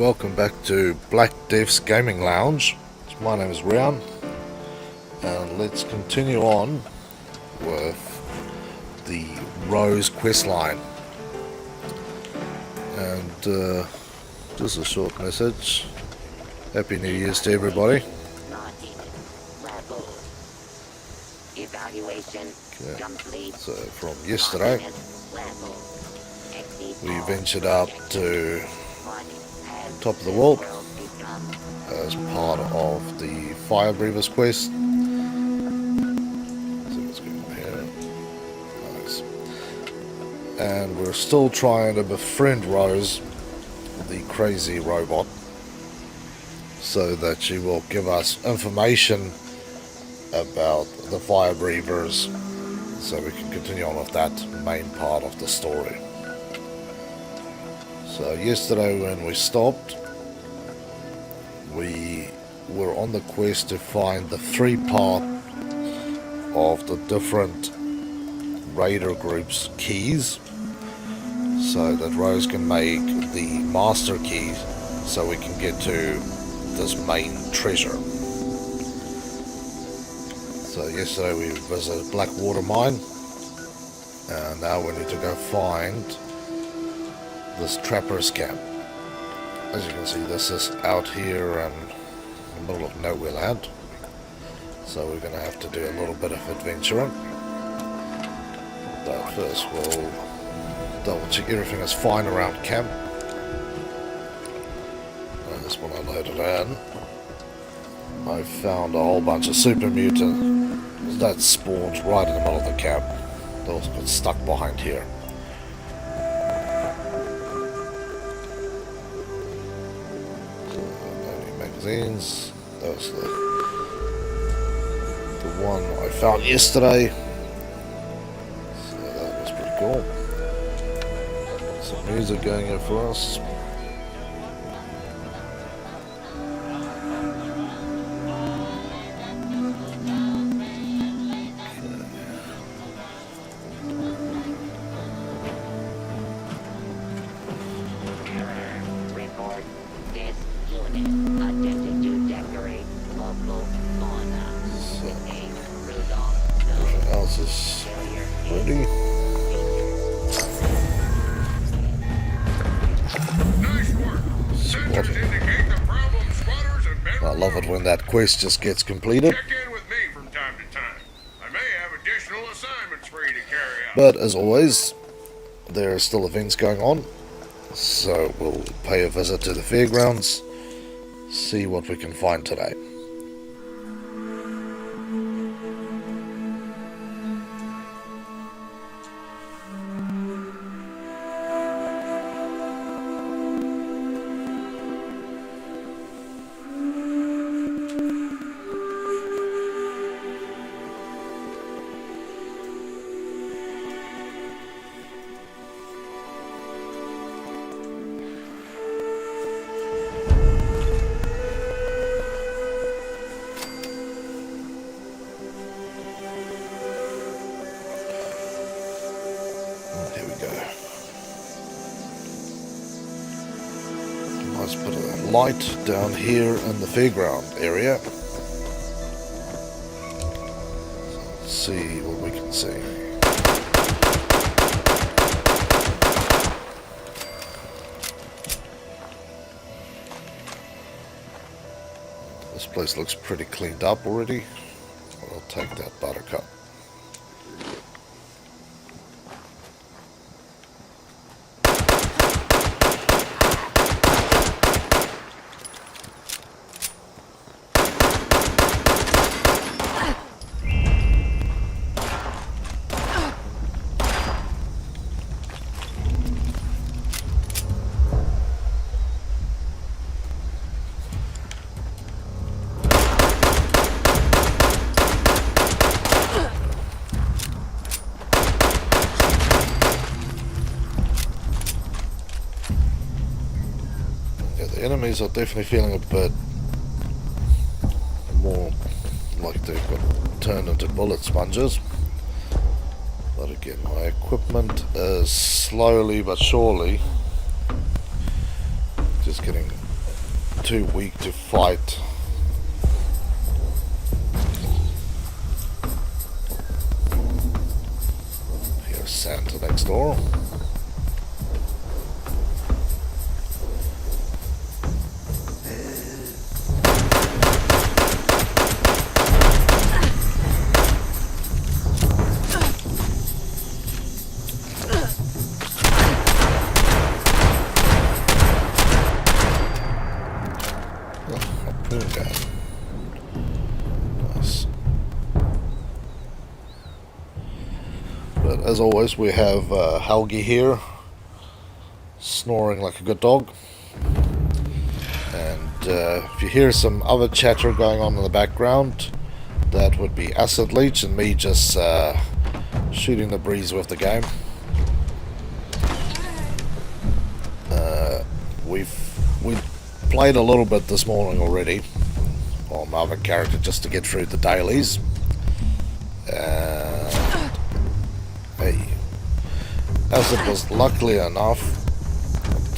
welcome back to Black Death's Gaming Lounge. My name is Rian, and let's continue on with the Rose questline. And just a short message. Happy New Year's to everybody. Okay. So from yesterday, we ventured up to top of the wall as part of the Fire Breathers quest. So let's go here. Nice. And we're still trying to befriend Rose, the crazy robot, so that she will give us information about the Fire Breathers, so we can continue on with that main part of the story. So yesterday when we stopped, we were on the quest to find the 3 part of the different raider groups keys, so that Rose can make the master key so we can get to this main treasure. So yesterday we visited Blackwater Mine, and now we need to go find this trapper's camp. As you can see, this is out here in the middle of nowhere land, so we're going to have to do a little bit of adventuring. But first we'll double check everything is fine around camp. And this one I loaded in. I found a whole bunch of super mutants that spawned right in the middle of the camp. Those got stuck behind here. Magazines. That was the one I found yesterday. So that was pretty cool. Some music going in for us. I love it when that quest just gets completed. Check in with me from time to time. I may have additional assignments for you to carry out. But as always, there are still events going on, so we'll pay a visit to the fairgrounds, see what we can find today. Here we go. Let's put a light down here in the fairground area. Let's see what we can see. This place looks pretty cleaned up already. I'll take that buttercup. Enemies are definitely feeling a bit more like they've got turned into bullet sponges. But again, my equipment is slowly but surely just getting too weak to fight. Here's Santa next door. But as always, we have Helgi here, snoring like a good dog. And if you hear some other chatter going on in the background, that would be Acid Leech and me just shooting the breeze with the game. We've played a little bit this morning already on my other character just to get through the dailies. Hey, Acid was luckily enough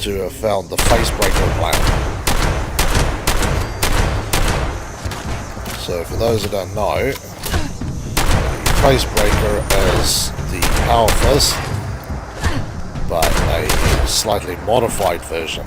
to have found the Facebreaker plan. So for those who don't know, the Facebreaker is the Power Fist, but a slightly modified version.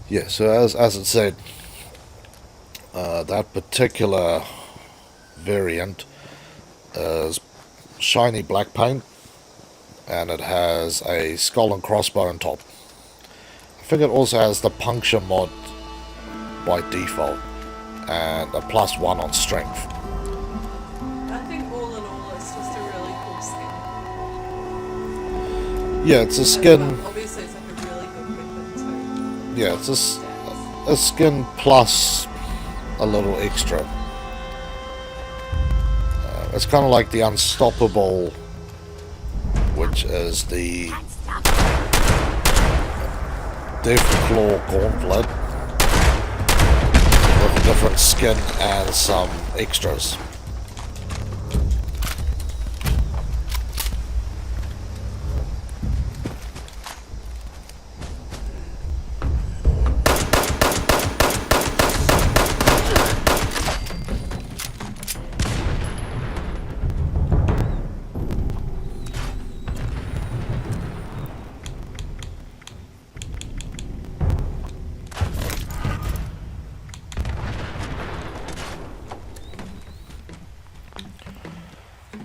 Yeah, so as it said, that particular variant is shiny black paint, and it has a skull and crossbow on top. I think it also has the puncture mod by default, and a +1 on strength. I think all in all, it's just a really cool skin. Yeah, it's a skin. Obviously, it's like a really good weapon too. Yeah, it's a skin plus a little extra. It's kind of like the Unstoppable, which is the Deathclaw Gauntlet with a different skin and some extras.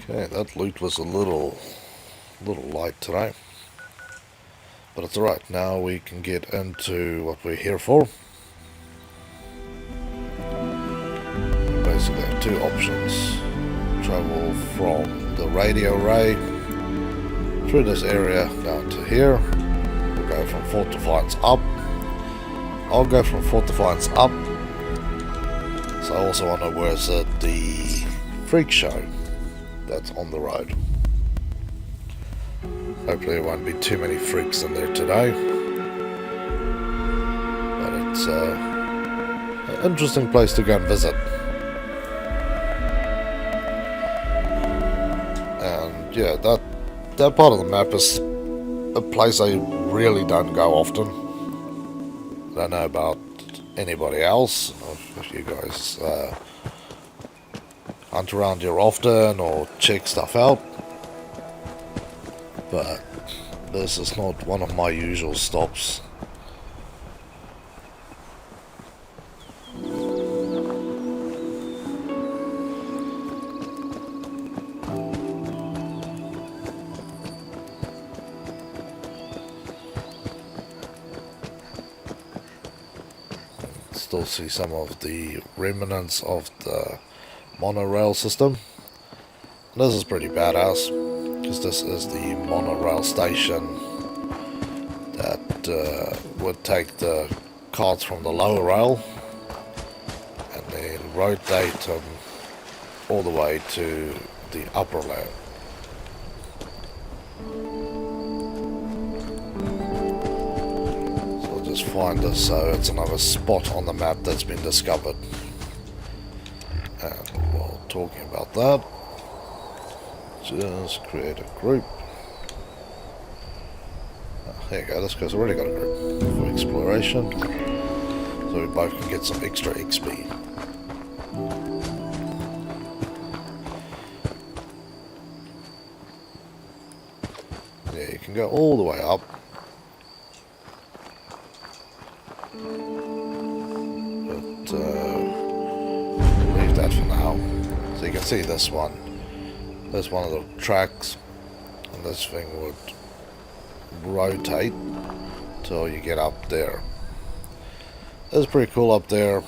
Okay, that loot was a little light today, but it's alright. Now we can get into what we're here for. Basically have two options. Travel from the radio array through this area down to here. We'll go from Fort Defiance up. I'll go from Fort Defiance up. So I also want to visit the freak show that's on the road. Hopefully there won't be too many freaks in there today, but it's an interesting place to go and visit. And yeah, that part of the map is a place I really don't go often. I don't know about anybody else, if you guys hunt around here often or check stuff out, but this is not one of my usual stops. Still see some of the remnants of the monorail system. This is pretty badass, because this is the monorail station that would take the carts from the lower rail and then rotate them all the way to the upper land. So I'll just find this, so it's another spot on the map that's been discovered. And while talking about that, just create a group. There you go, this guy's already got a group for exploration. So we both can get some extra XP. Yeah, you can go all the way up. But leave that for now. So you can see this one. There's one of the tracks. And this thing would rotate till you get up there. It's pretty cool up there,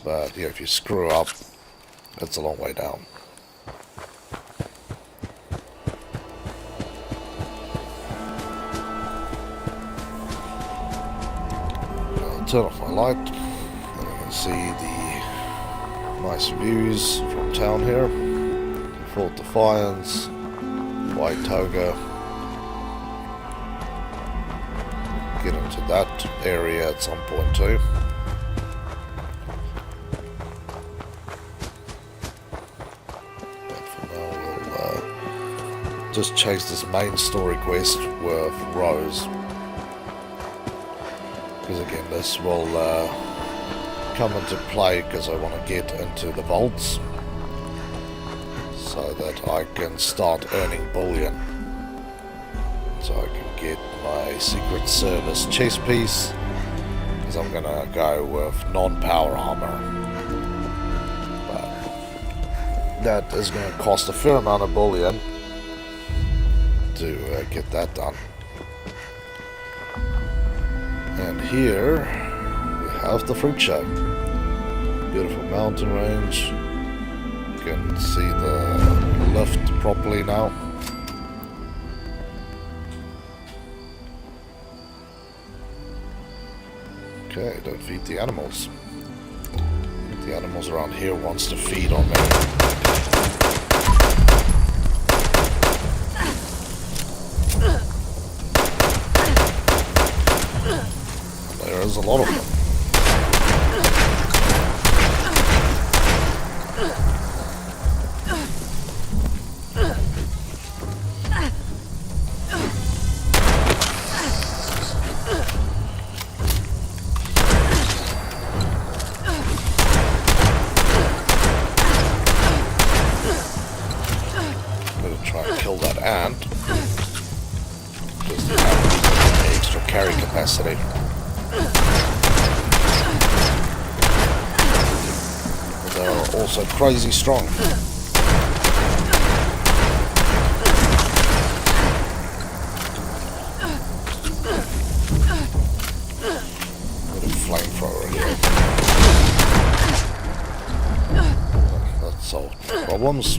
but yeah, if you screw up, it's a long way down. I'll turn off my light, and you can see the nice views from town here. Fort Defiance, White Toga. Get into that area at some point too. But for now we'll just chase this main story quest with Rose. Because again, this will come into play because I want to get into the vaults so that I can start earning bullion. So I can get my Secret Service chest piece, because I'm gonna go with non-power armor. But that is gonna cost a fair amount of bullion to get that done. And here we have the fruit show. Beautiful mountain range. You can see the lift properly now. Okay, don't feed the animals. The animals around here wants to feed on me. There is a lot of them. Just have extra carry capacity. They're also crazy strong. Got a flamethrower here. That solved problems.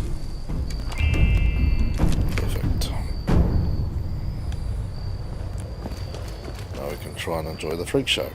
Try and enjoy the freak show.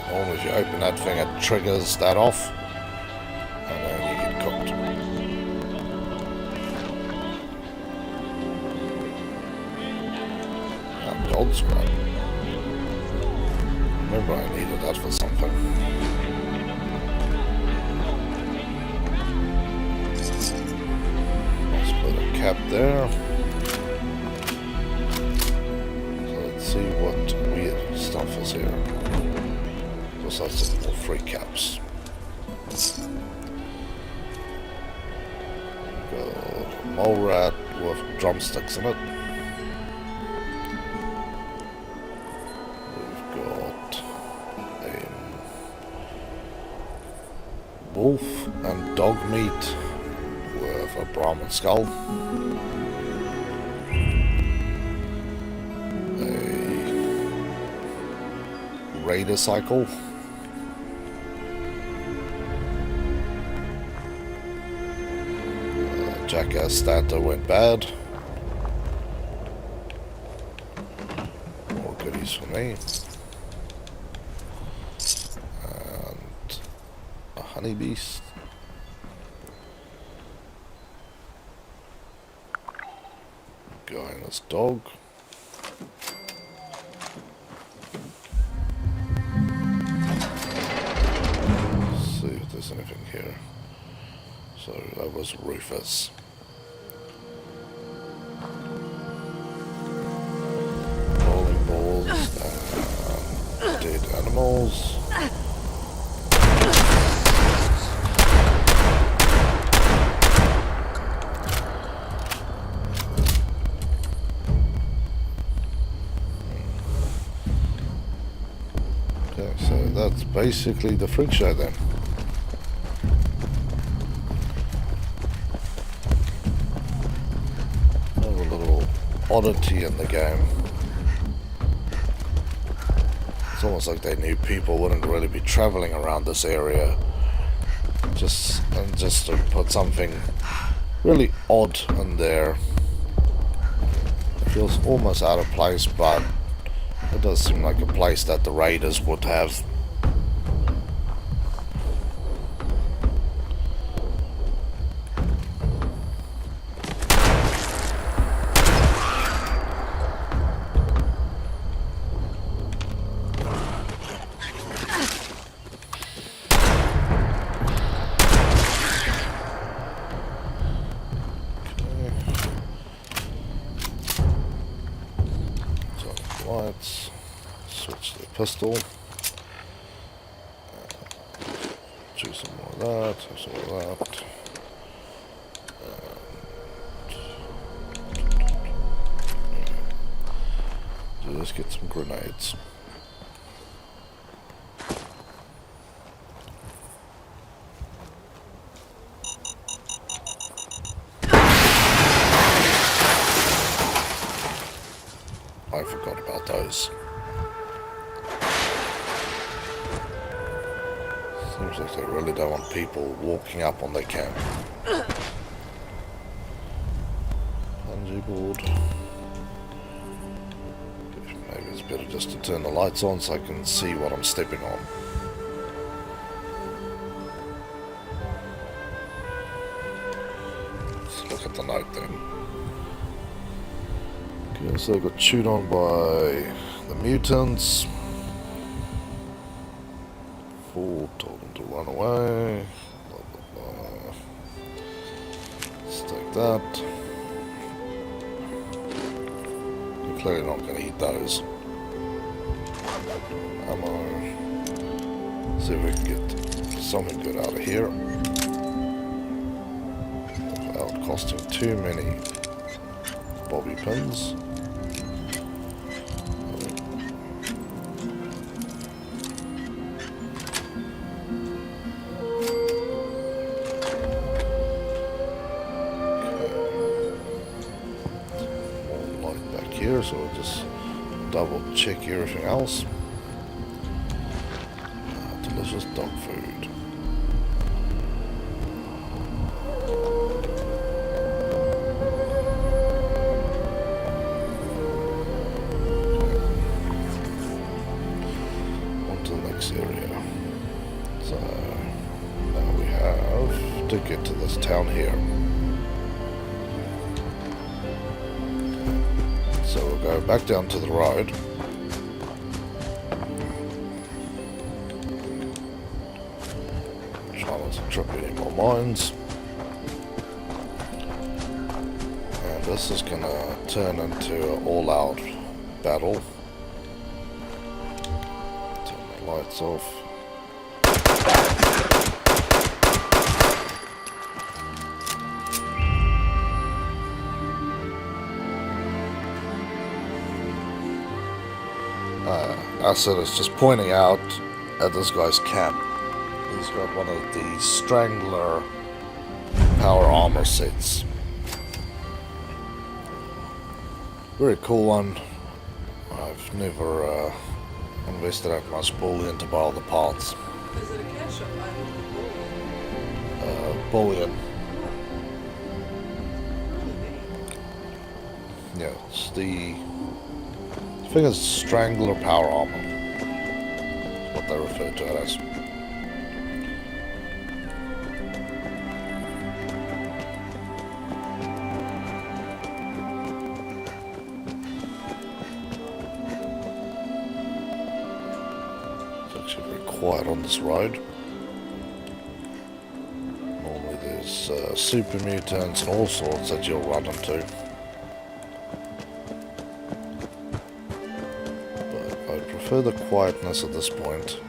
Normally if you open that thing it triggers that off and then you get cooked. Gold scrap. Remember I needed that for something. Let's put a cap there. So let's see what weird stuff is here. Just like some more free caps. Got a mole rat with drumsticks in it. Wolf and dog meat with a Brahmin skull. A raider cycle. Jackass starter went bad. More goodies for me. And a honey beast. Guy dog. See if there's anything here. So that was Rufus. Rolling balls and dead animals. Okay, so that's basically the freak show then. Oddity in the game. It's almost like they knew people wouldn't really be traveling around this area. Just to put something really odd in there. It feels almost out of place, but it does seem like a place that the raiders would have. Lights, switch to the pistol, choose some more of that, some more of that, and let's get some grenades. I forgot about those. Seems like they really don't want people walking up on their camp. Bungee board. Maybe it's better just to turn the lights on so I can see what I'm stepping on. Let's look at the note then. Okay, so I got chewed on by the mutants. 4 told them to run away. Blah, blah, blah. Let's take that. You're clearly not going to eat those. Ammo. See if we can get something good out of here without costing too many bobby pins. Here, so we'll just double check everything else. Delicious dog food. On to the next area. So now we have to get to this town here. So we'll go back down to the road. Try not to trip any more mines. And this is going to turn into an all-out battle. Turn the lights off. Acid is just pointing out at this guy's camp. He's got one of the Strangler power armor sets. Very cool one. I've never invested that much bullion to buy all the parts. Is it a cash shop? I don't know. Bullion. Really? Yeah, it's the... I think it's Strangler Power Armor. That's what they refer to it as. It's actually very quiet on this road. Normally there's super mutants and all sorts that you'll run into. I prefer the quietness at this point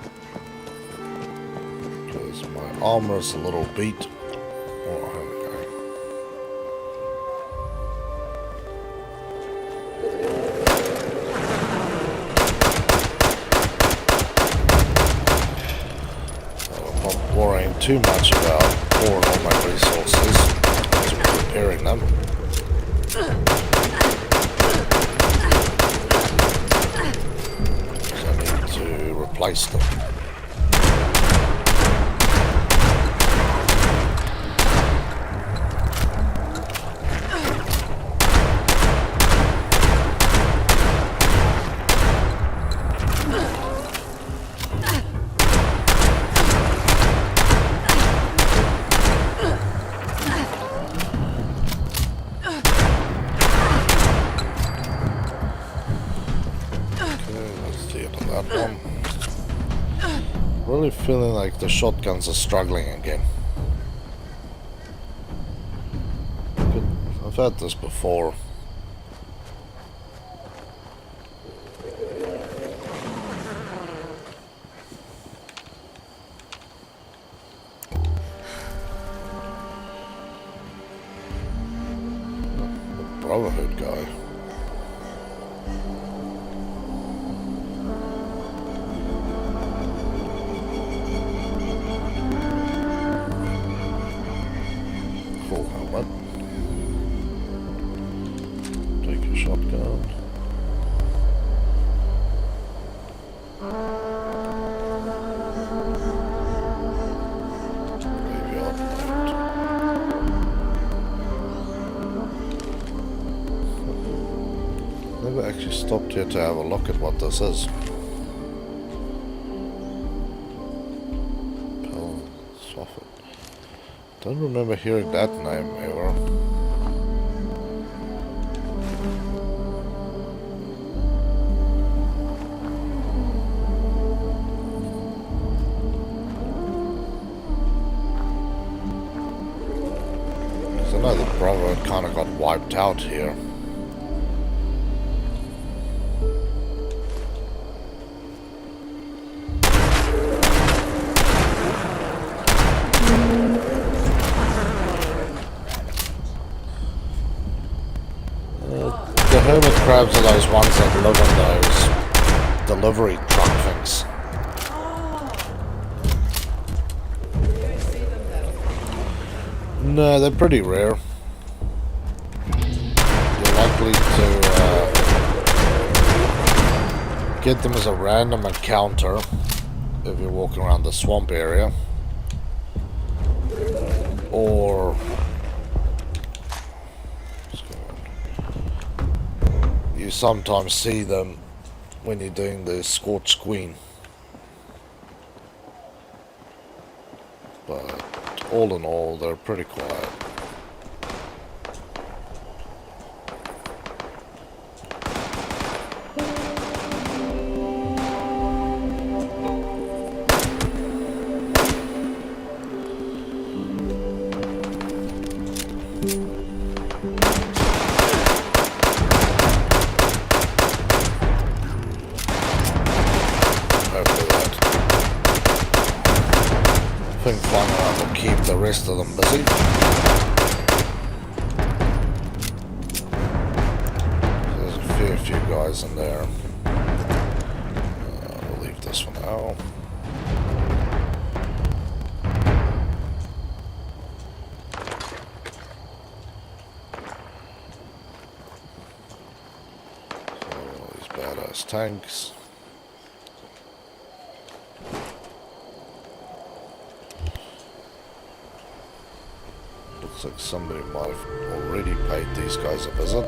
because my armor is a little beat. Oh, here we go. I'm not worrying too much about pouring all my resources into repairing them. Replace them. Okay, that's the end of that one. Really feeling like the shotguns are struggling again. I've had this before. The Brotherhood guy. Full helmet. Take a shotgun. Graveyard note. Never actually stopped here to have a look at what this is. Don't remember hearing that name ever. Because I know the Brotherhood kind of got wiped out here. The Hermit Crabs are those ones that live in those delivery truck things. You don't see them that often. No, they're pretty rare. You're likely to get them as a random encounter if you're walking around the swamp area. Or... you sometimes see them when you're doing the Scorched Queen. But all in all, they're pretty quiet. I think flying around will keep the rest of them busy. There's a fair few guys in there. We'll leave this for now. So, these badass tanks. Looks like somebody might have already paid these guys a visit.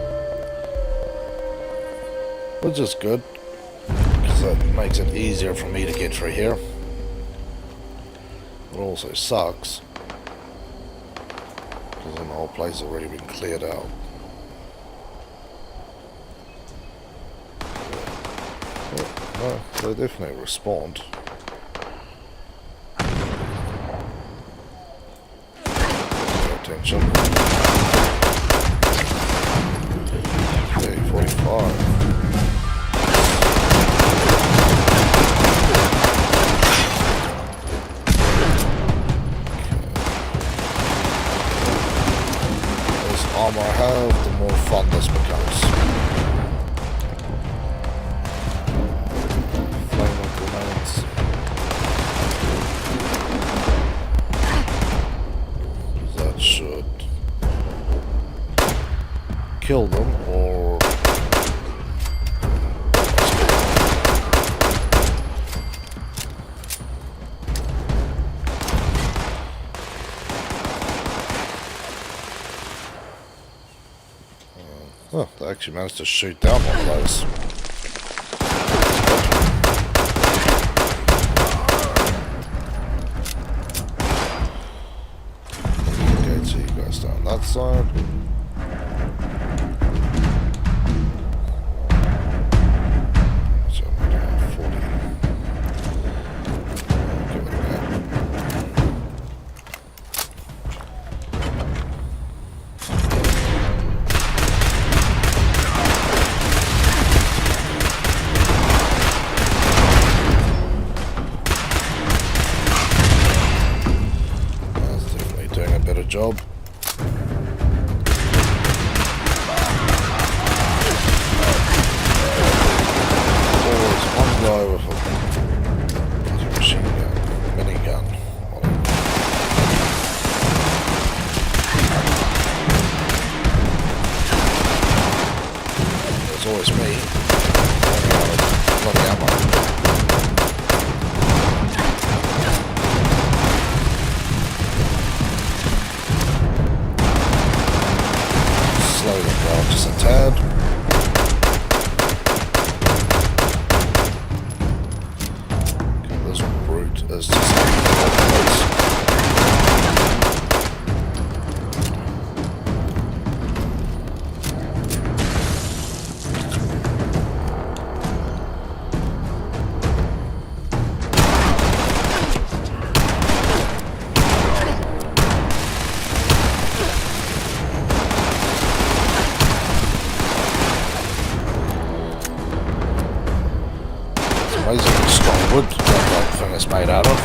Which is good, because that makes it easier for me to get through here. It also sucks, because then the whole place has already been cleared out. Oh, no, they definitely respawned. Attention. Okay, 45. Armor I have, the more fun this becomes. Flaming grenades. That should kill them, or oh, they actually managed to shoot down one of those. Okay, so you guys down that side. So I'm down 40. Give it a go. Job. Always one guy with a machine gun, minigun, whatever. There's always me running out of bloody ammo. Slow them down just a tad. Okay, this brute is just amazingly strong wood that thing is made out of.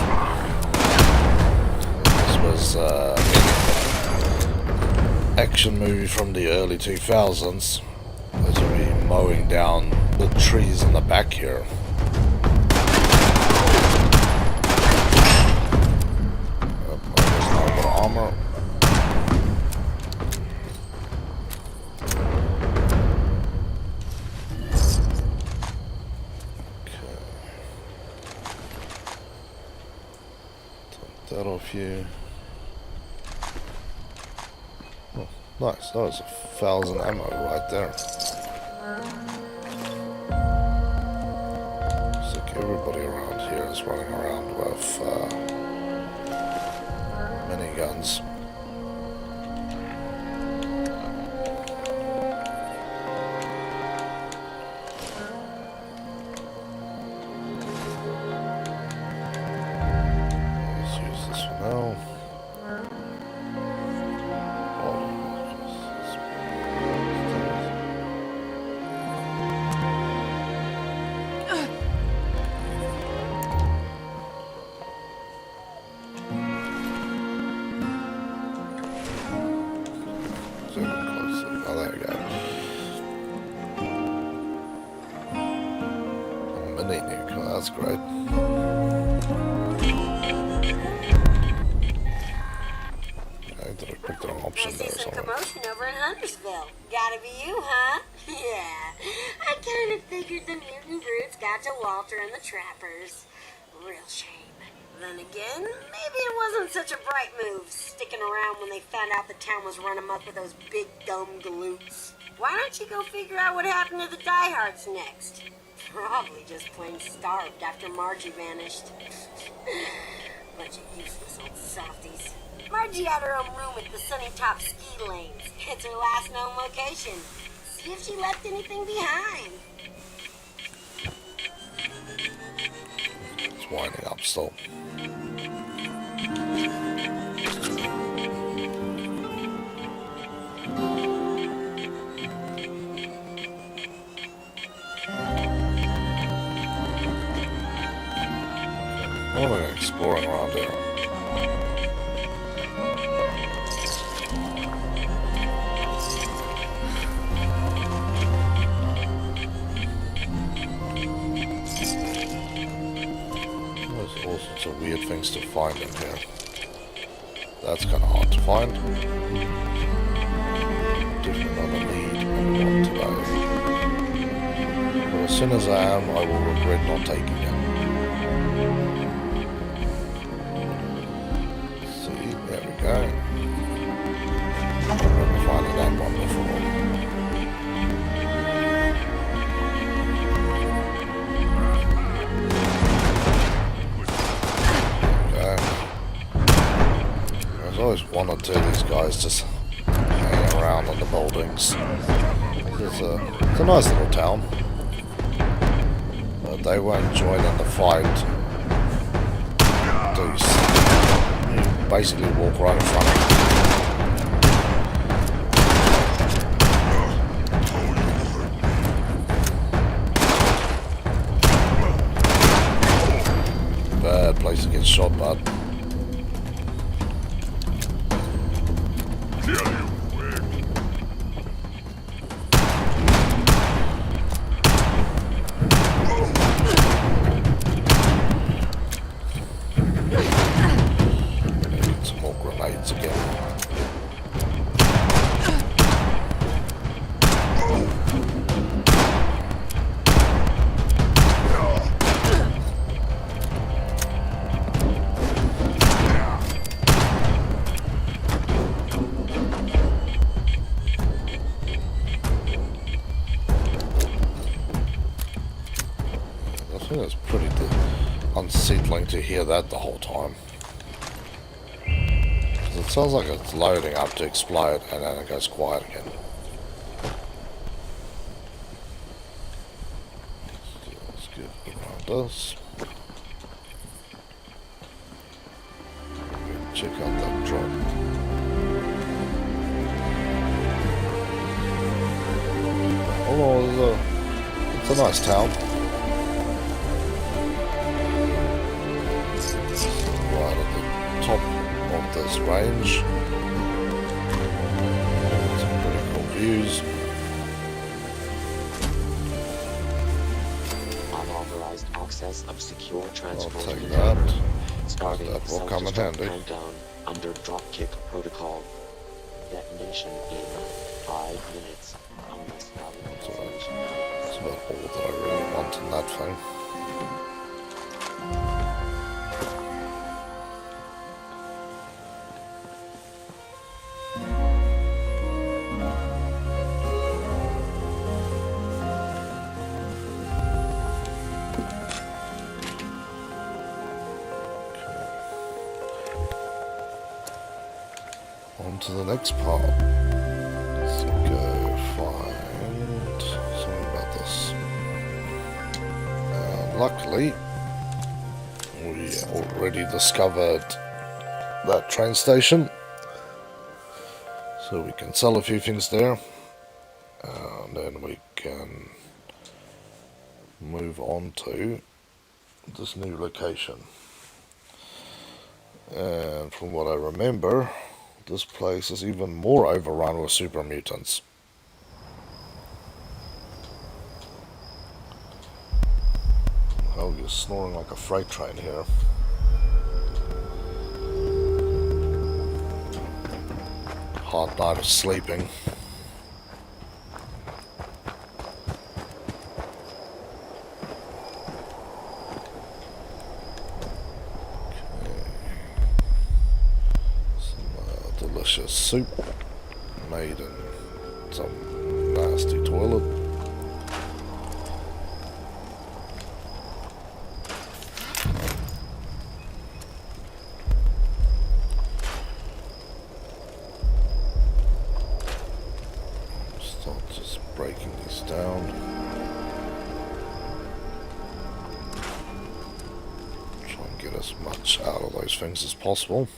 This was an action movie from the early 2000s. As we mowing down the trees in the back here. There's a little bit of armor. That off you. Oh, nice. That was 1,000 ammo right there. Looks like everybody around here is running around with miniguns. Oh, there we go. Mini nuke, oh, that's great. I did I pick the wrong option there or something. Commotion over in Huntersville. Gotta be you, huh? Yeah. I kind of figured the mutant brutes got to Walter and the Trappers. Real shame. Then again, maybe it wasn't such a bright move, sticking around when they found out the town was run amok with those big dumb galoots. Why don't you go figure out what happened to the diehards next? Probably just plain starved after Margie vanished. Bunch of useless old softies. Margie had her own room at the Sunny Top ski lanes. It's her last known location. See if she left anything behind. It's winding up still. What am I exploring around here? There's all sorts of weird things to find in here. That's kind of hard to find. Definitely not a need on today. But as soon as I am, I will regret not taking it. Okay. I remember finding that one before. Okay. There's always one or two of these guys just hanging around on the buildings. It's a nice little town. But they won't join in the fight. Basically walk right in front of me. Bad place to get shot, bud. It's pretty unsettling to hear that the whole time. It sounds like it's loading up to explode and then it goes quiet again. Let's get around this. Check out that drop. Oh, it's a nice town. Top of this range. Some pretty cool views. Unauthorized access of secure transport. I'll take that. Starting That will come in handy. countdown under dropkick protocol. Detonation in 5 minutes. Unless valuable information. That's about all that I really want in that thing. On to the next part. Let's go find something about this. Luckily, we already discovered that train station, so we can sell a few things there, and then we can move on to this new location. And from what I remember, this place is even more overrun with super mutants. Oh, you're snoring like a freight train here. Hard night of sleeping. soup made in some nasty toilet. Start just breaking these down. Try and get as much out of those things as possible.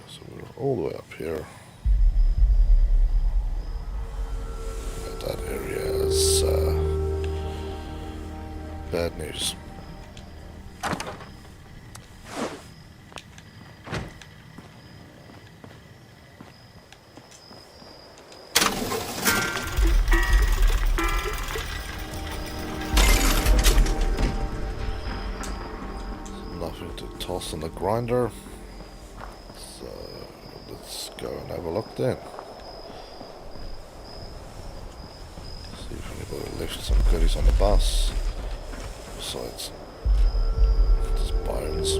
So we're all the way up here. But that area is bad news. Nothing to toss in the grinder. So let's go and have a look then. See if anybody left some goodies on the bus. Besides just bones.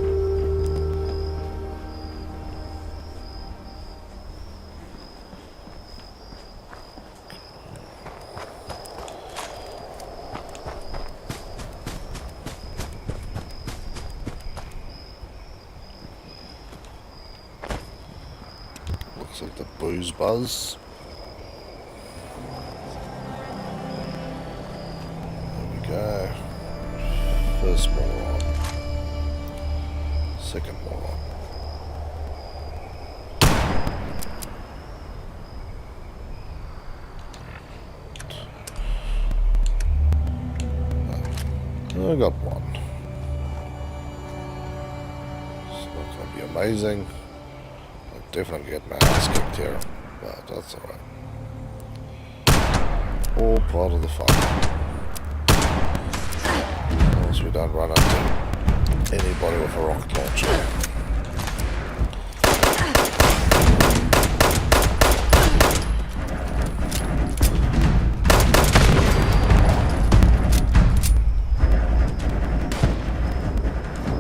Looks like the booze buzz. There we go. First moron. Second moron. I got one. It's not going to be amazing. I'll definitely get my ass kicked here, but that's alright. All part of the fun. As long as we don't run into anybody with a rocket launcher.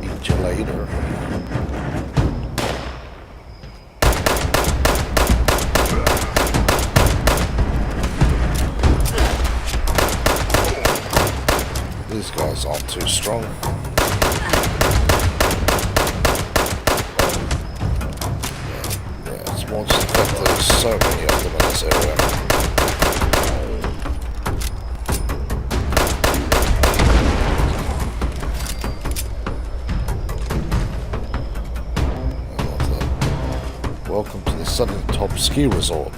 Eat you later. These guys aren't too strong. Yeah, it's more just the fact that there's so many of them in this area. I love that. Welcome to the Southern Top Ski Resort.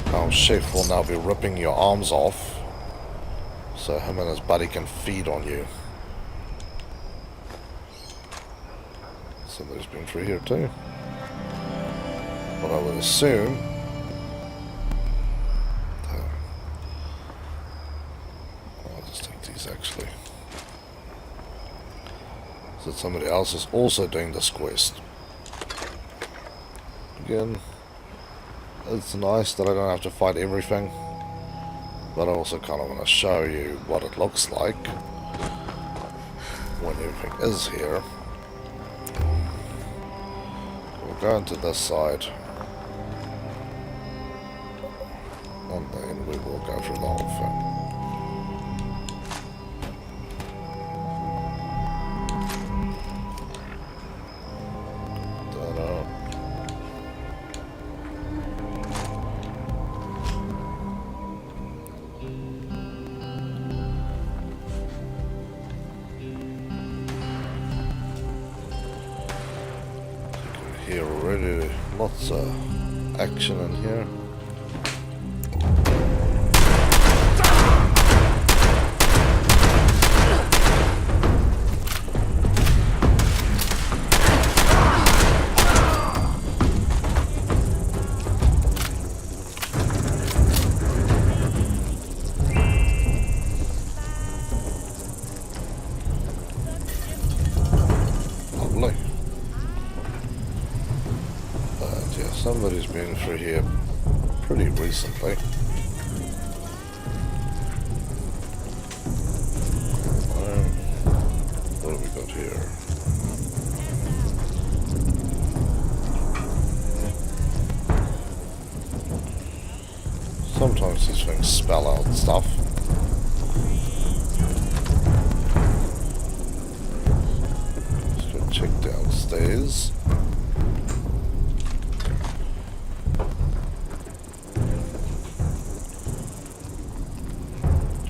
Our chef will now be ripping your arms off so him and his buddy can feed on you. Somebody's been through here too. But I would assume I'll just take these actually. So somebody else is also doing this quest. Again, it's nice that I don't have to fight everything. But I also kind of want to show you what it looks like when everything is here. We'll go into this side. And then we will go through the whole thing. Ta-da. Here already, lots of action in here. Lovely. Yeah, somebody's been through here pretty recently. What have we got here? sometimes these things spell out stuff. Let's go check downstairs.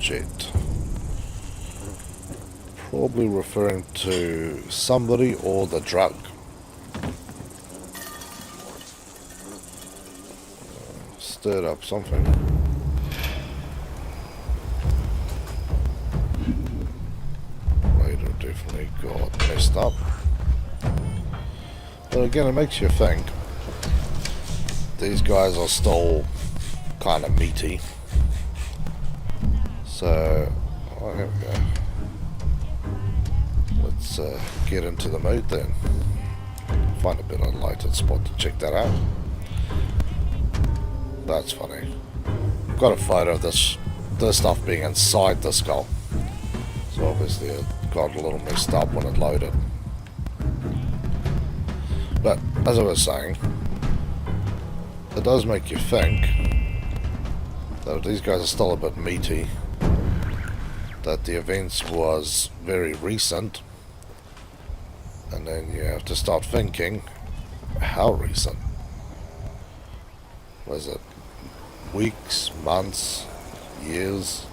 Jet. Probably referring to somebody or the drug. Stirred up something. Later definitely got messed up. But again, it makes you think. These guys are still kind of meaty. So, oh, here we go. Let's get into the mood then. Find a bit of a lighted spot to check that out. That's funny. Got a photo of this stuff being inside the skull. So obviously it got a little messed up when it loaded. But as I was saying, it does make you think that these guys are still a bit meaty, that the events was very recent, and then you have to start thinking, how recent? Was it weeks, months, years?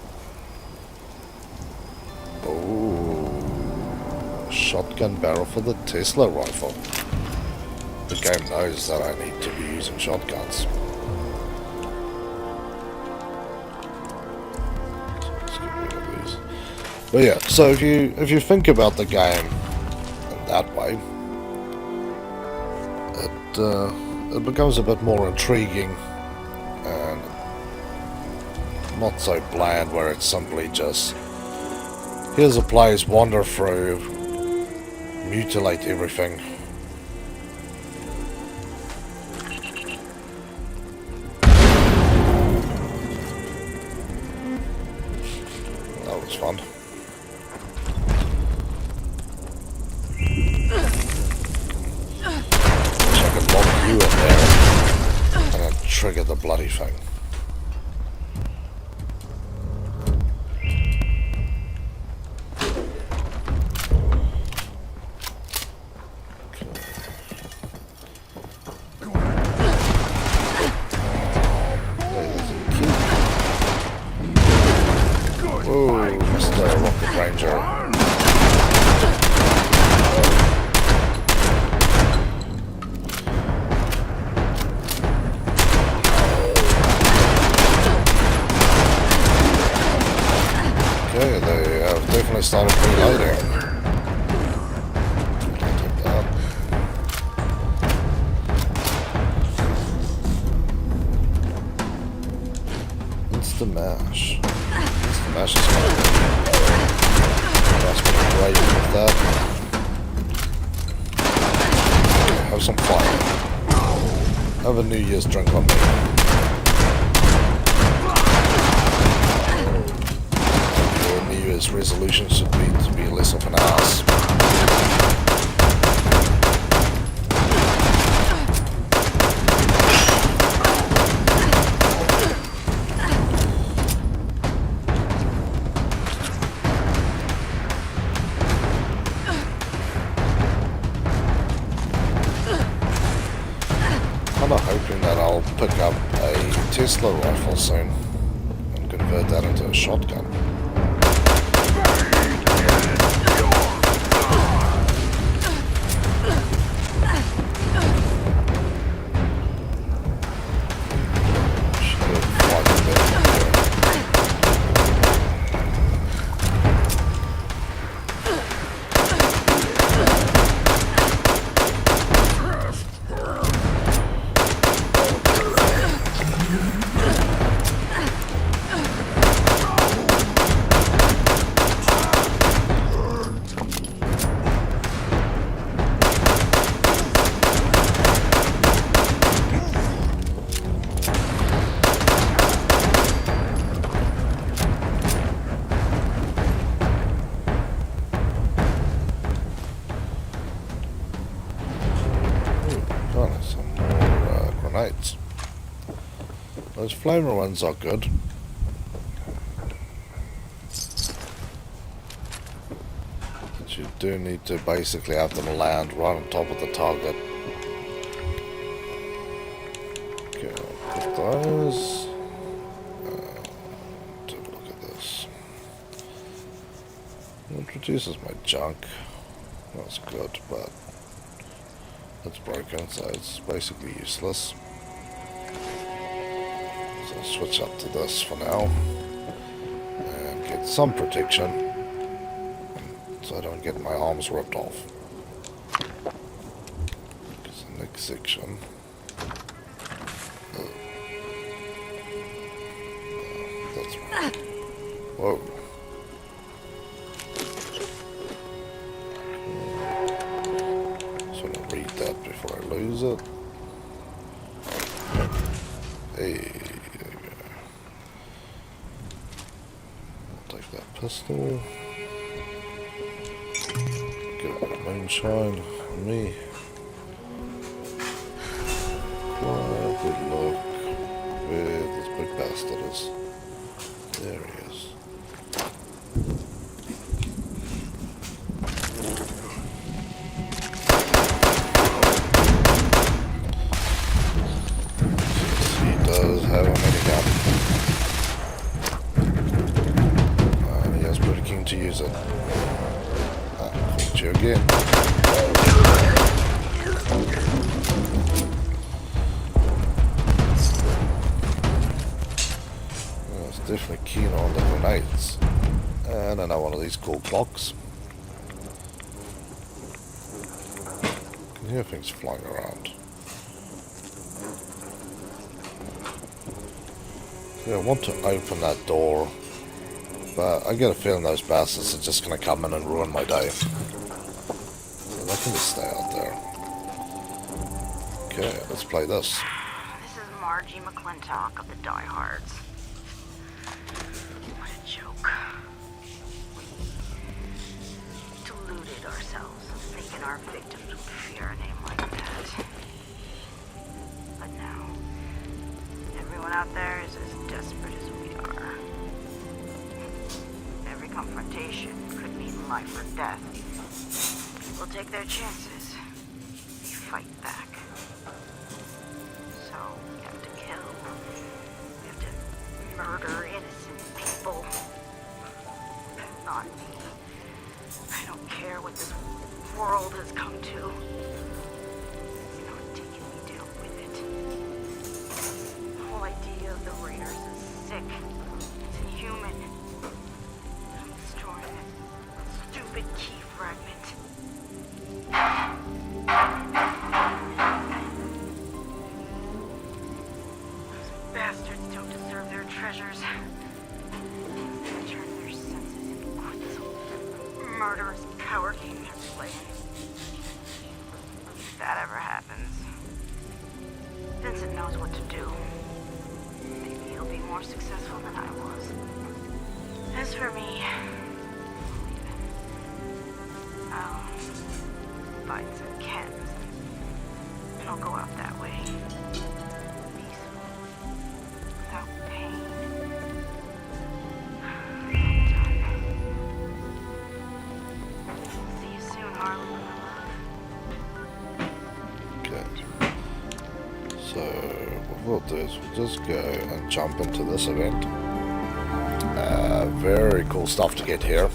Oh, shotgun barrel for the Tesla rifle. The game knows that I need to be using shotguns. So let's get rid of these. But yeah, so if you think about the game in that way, it becomes a bit more intriguing and not so bland where it's simply just here's a place, wander through, mutilate everything. That was fun. Wish I could lock you in there and then trigger the bloody thing. Whoa, Mr. Rocket Ranger. Okay, they have definitely started reloading. Take that. Instant mash. That's just gonna great with that. Okay, have some fun. Have a New Year's drink on me. Your New Year's resolution should be to be less of an ass. I'm hoping that I'll pick up a Tesla rifle soon and convert that into a shotgun. Should fly a bit from here. Oh, some more grenades. Those flamer ones are good. But you do need to basically have them land right on top of the target. Okay, I'll put those. Take a look at this. It reduces my junk. That's good, but it's broken, so it's basically useless. So I'll switch up to this for now and get some protection so I don't get my arms ripped off. Because the next section. That's right. Whoa. So I'll read that before I lose it. Hey, there you go. I'll take that pistol. Get a bit of moonshine on me. Quite a good look where this big bastard is. There he is. Does have a minigun. And he is pretty keen to use it. Caught you again. It's definitely keen on the grenades. And I know one of these cool clocks. I can hear things flying around. Yeah, I want to open that door, but I get a feeling those bastards are just going to come in and ruin my day. So they can just stay out there. Okay, let's play this. This is Margie McClintock of the Diehards. What a joke. We deluded ourselves, thinking our victims would fear a name like that. But now, everyone out there is as desperate as we are. Every confrontation could mean life or death. People take their chances. They fight back. So we have to kill. We have to murder innocent people. Not me. I don't care what this world has come to. It's not taking me down with it. The whole idea of the Raiders is sick. It's inhuman. I'm destroying that stupid key fragment. Those bastards don't deserve their treasures. They turn their senses into quit this murderous power game they're playing. If that ever happens, Vincent knows what to do. Maybe he'll be more successful than I was. As for me, I'll find some cats, and I'll go out that way. Peaceful, without pain. See you soon, Harley, my love. Okay. So what we'll do is we'll just go and jump into this event. Very cool stuff to get here.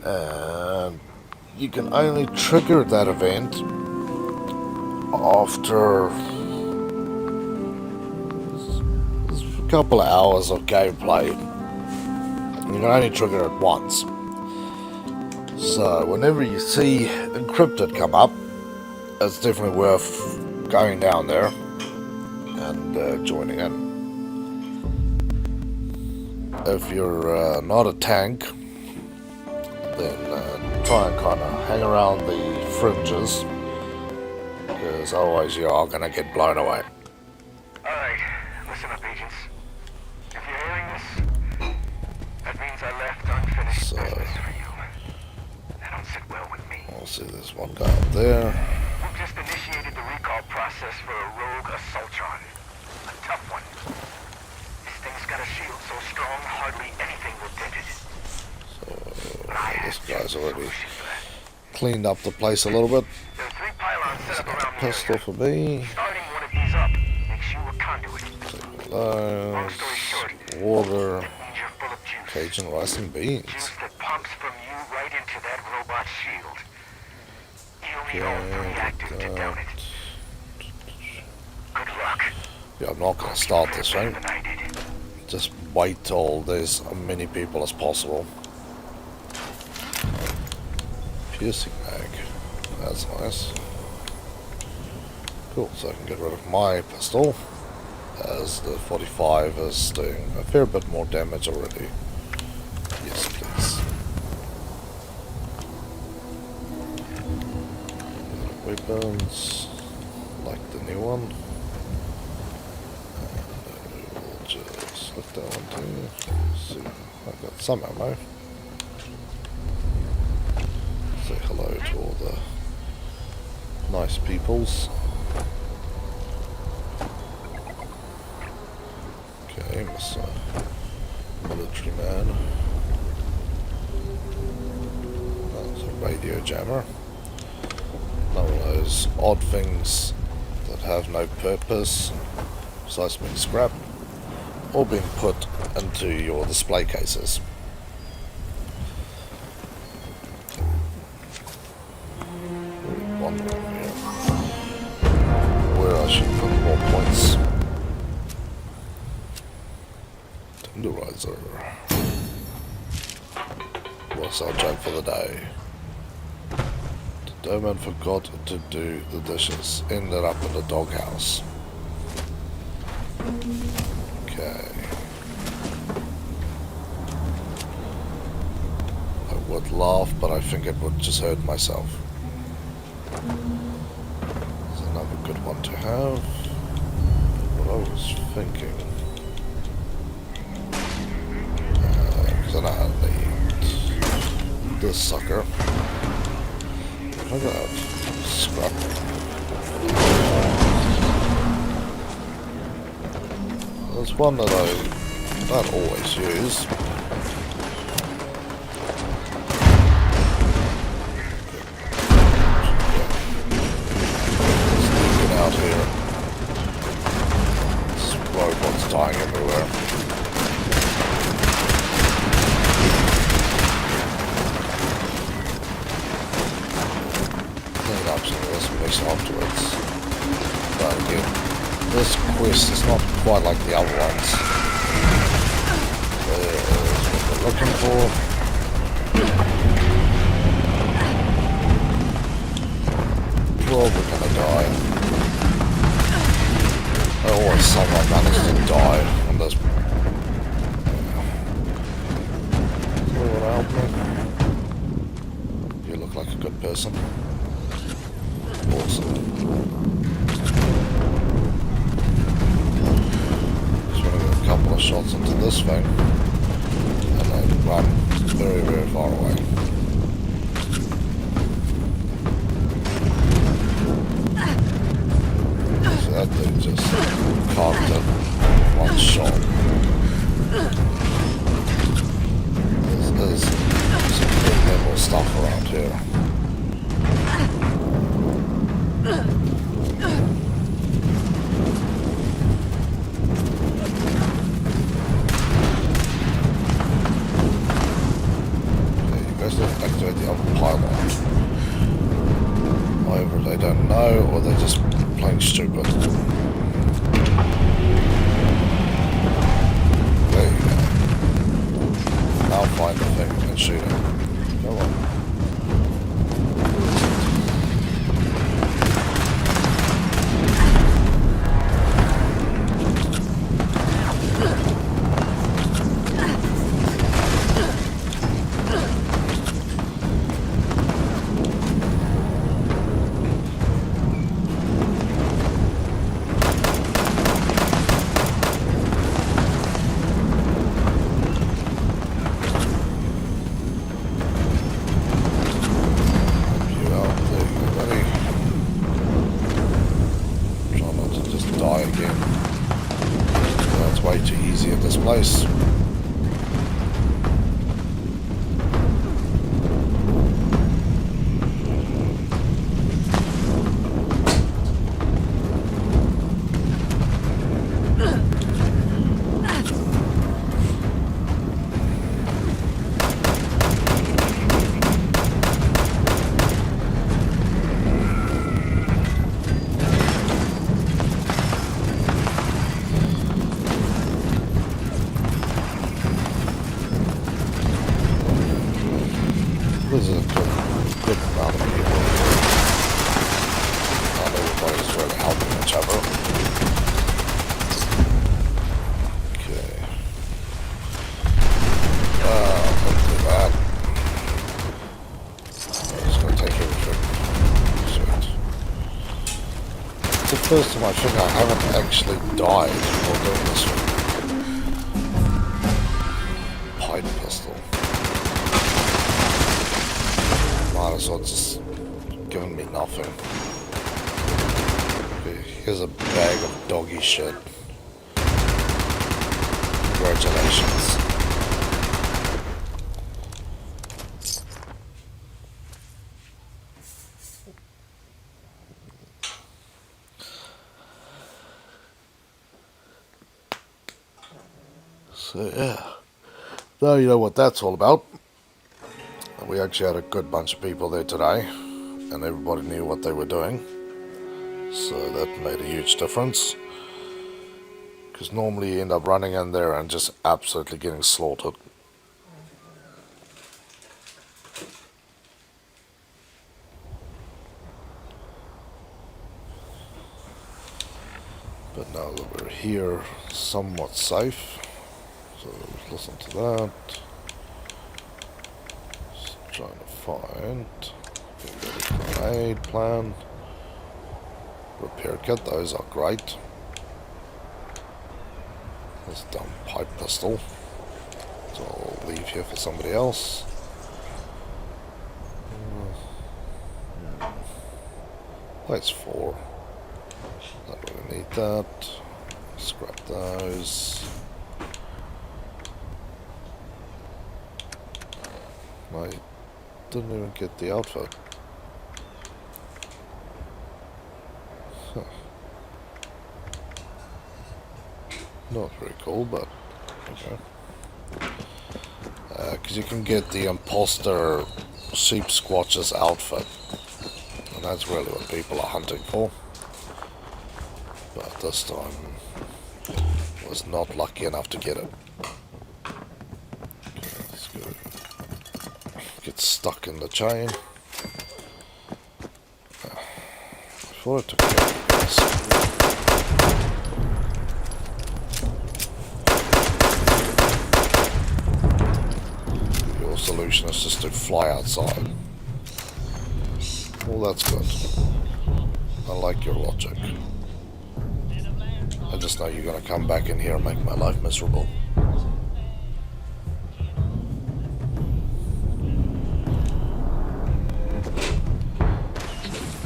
And you can only trigger that event after a couple of hours of gameplay. You can only trigger it once. So whenever you see encrypted come up, it's definitely worth going down there and joining in. If you're not a tank, then try and kind of hang around the fringes, because otherwise you are going to get blown away. Alright, listen up, agents. If you're hearing this, that means I left unfinished business for you. That don't sit well with me. I'll see there's one guy up there. We've just initiated the recall process for a rogue assaultron. A strong, hardly anything will dent it. So I this have guy's just a already solution for that. cleaned up the place a little bit. There are 3 pylons set up around the Pistol area. for me. Starting one of these up makes you a conduit. Long Those story short, water, it means you're full of juice. Cajun rice and beans. Juice that pumps from you right into that robot shield. You'll need all 3 Okay, active to down it. Good luck. Yeah, I'm not going to start this Better thing. than I did. Just wait till there's as many people as possible. Piercing mag. That's nice. Cool, so I can get rid of my pistol, as the 45 is doing a fair bit more damage already. Yes, please. Weapons, like the new one. And we'll just look that one too. See, I've got some ammo. Say hello to all the nice peoples. Okay, Mr. Military Man. That's a radio jammer. One of those odd things that have no purpose besides being scrapped or being put into your display cases. Really wondering here where I should put more points. Tenderizer. What's our job for the day? The doorman forgot to do the dishes. Ended up in the doghouse. Okay. I would laugh, but I think it would just hurt myself. There's another good one to have. What I was thinking. Because I know I need this sucker. Look at that. Scrap. There's one that I don't always use. Sneaking out here. This robot's dying everywhere. Clean up some of this mess afterwards. But again, this quest is not quite like the other ones. There's what we're looking for. Probably gonna die. I always someone manages to die on this. Will help me? You look like a good person. Awesome. Just want to get a couple of shots into this thing and then run very, very far away. So that dude just carved it in one shot. There's some good level stuff around here. Activate the other pylon. Either they don't know or they're just plain stupid. There you go. Now find the thing and shoot it. Come on. It's the first time I think I haven't actually died while doing this thing. Pipe pistol. Might as well just given me nothing. Okay, here's a bag of doggy shit. Congratulations. So yeah, now you know what that's all about. We actually had a good bunch of people there today, and everybody knew what they were doing, so that made a huge difference. Because normally you end up running in there and just absolutely getting slaughtered. But now that we're here, somewhat safe. So listen to that. Just trying to find. Grenade plan. Repair kit, those are great. This dumb pipe pistol. So I'll leave here for somebody else. That's 4. Not really need that. Scrap those. I didn't even get the outfit. Huh. Not very cool, but okay. Because you can get the imposter sheep squatcher's outfit, and that's really what people are hunting for. But this time was not lucky enough to get it. Okay, let's go. Get stuck in the chain. Before it took care of this. Your solution is just to fly outside. Well, that's good. I like your logic. I just know you're gonna come back in here and make my life miserable.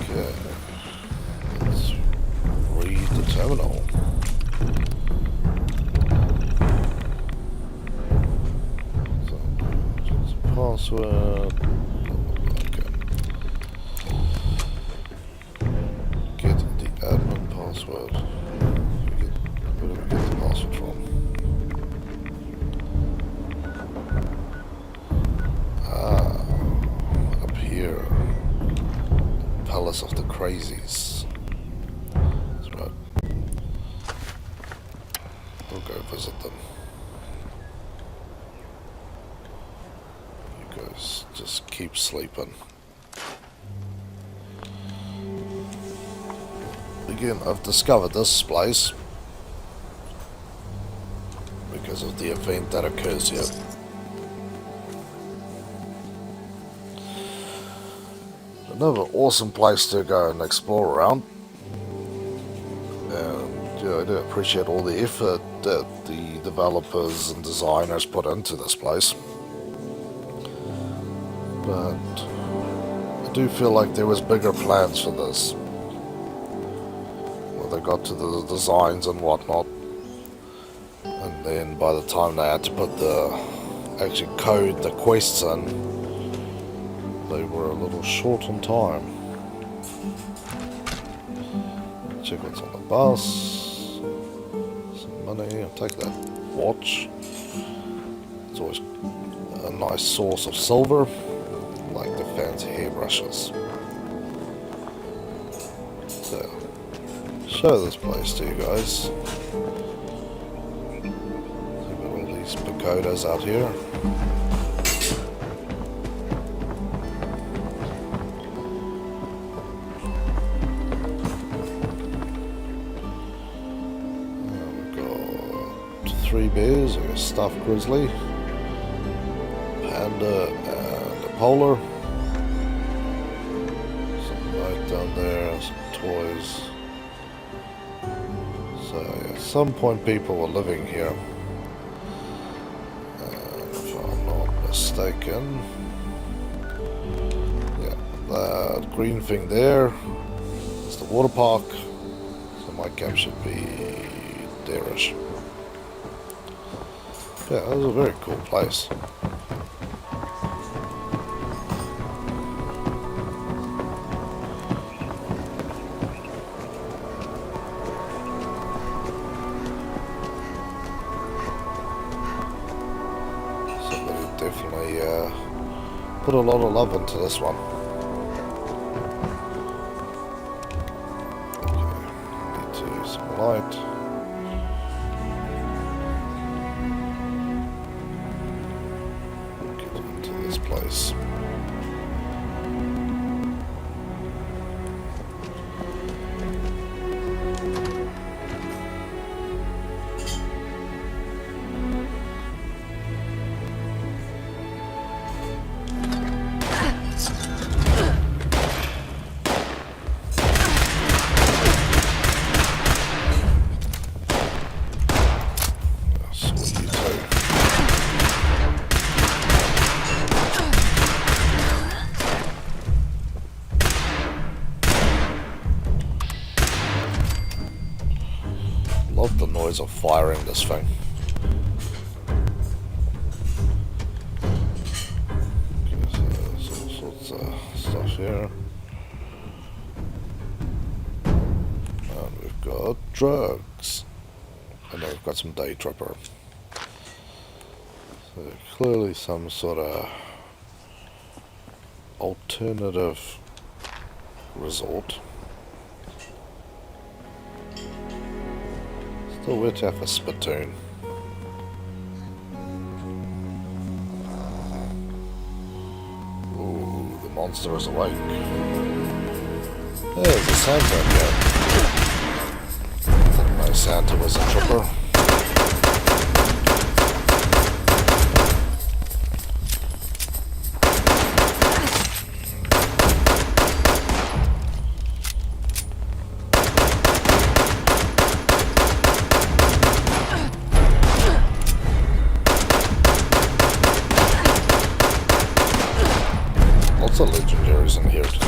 Okay. Let's read the terminal. So, just password. Okay. Get the admin password. Where do we get the password from? Up here. Palace of the Crazies. That's right. We'll go visit them. You guys just keep sleeping. Again, I've discovered this place because of the event that occurs here. Another awesome place to go and explore around. And yeah, I do appreciate all the effort that the developers and designers put into this place. But I do feel like there was bigger plans for this. When they got to the designs and whatnot. And then by the time they had to put actually code the quests in, they were a little short on time. Check what's on the bus. Some money, I'll take that watch. It's always a nice source of silver, like the fancy hairbrushes. So, show this place to you guys. These pagodas out here. We've got 3 bears, a stuffed grizzly, panda, and a polar. Some light down there, some toys. So at some point people were living here. If I'm not mistaken. Yeah, that green thing there is the water park. So my camp should be there-ish. Yeah, that was a very cool place. Somebody definitely put a lot of love into this one. Okay, need to use some light. Place. Love the noise of firing this thing. Okay, so there's all sorts of stuff here. And we've got drugs. And then we've got some day tripper. So clearly some sort of alternative resort. Still weird to have a spittoon. Ooh, the monster is awake. There's a Santa again. I think my Santa was a tripper. Lots of legendaries in here today.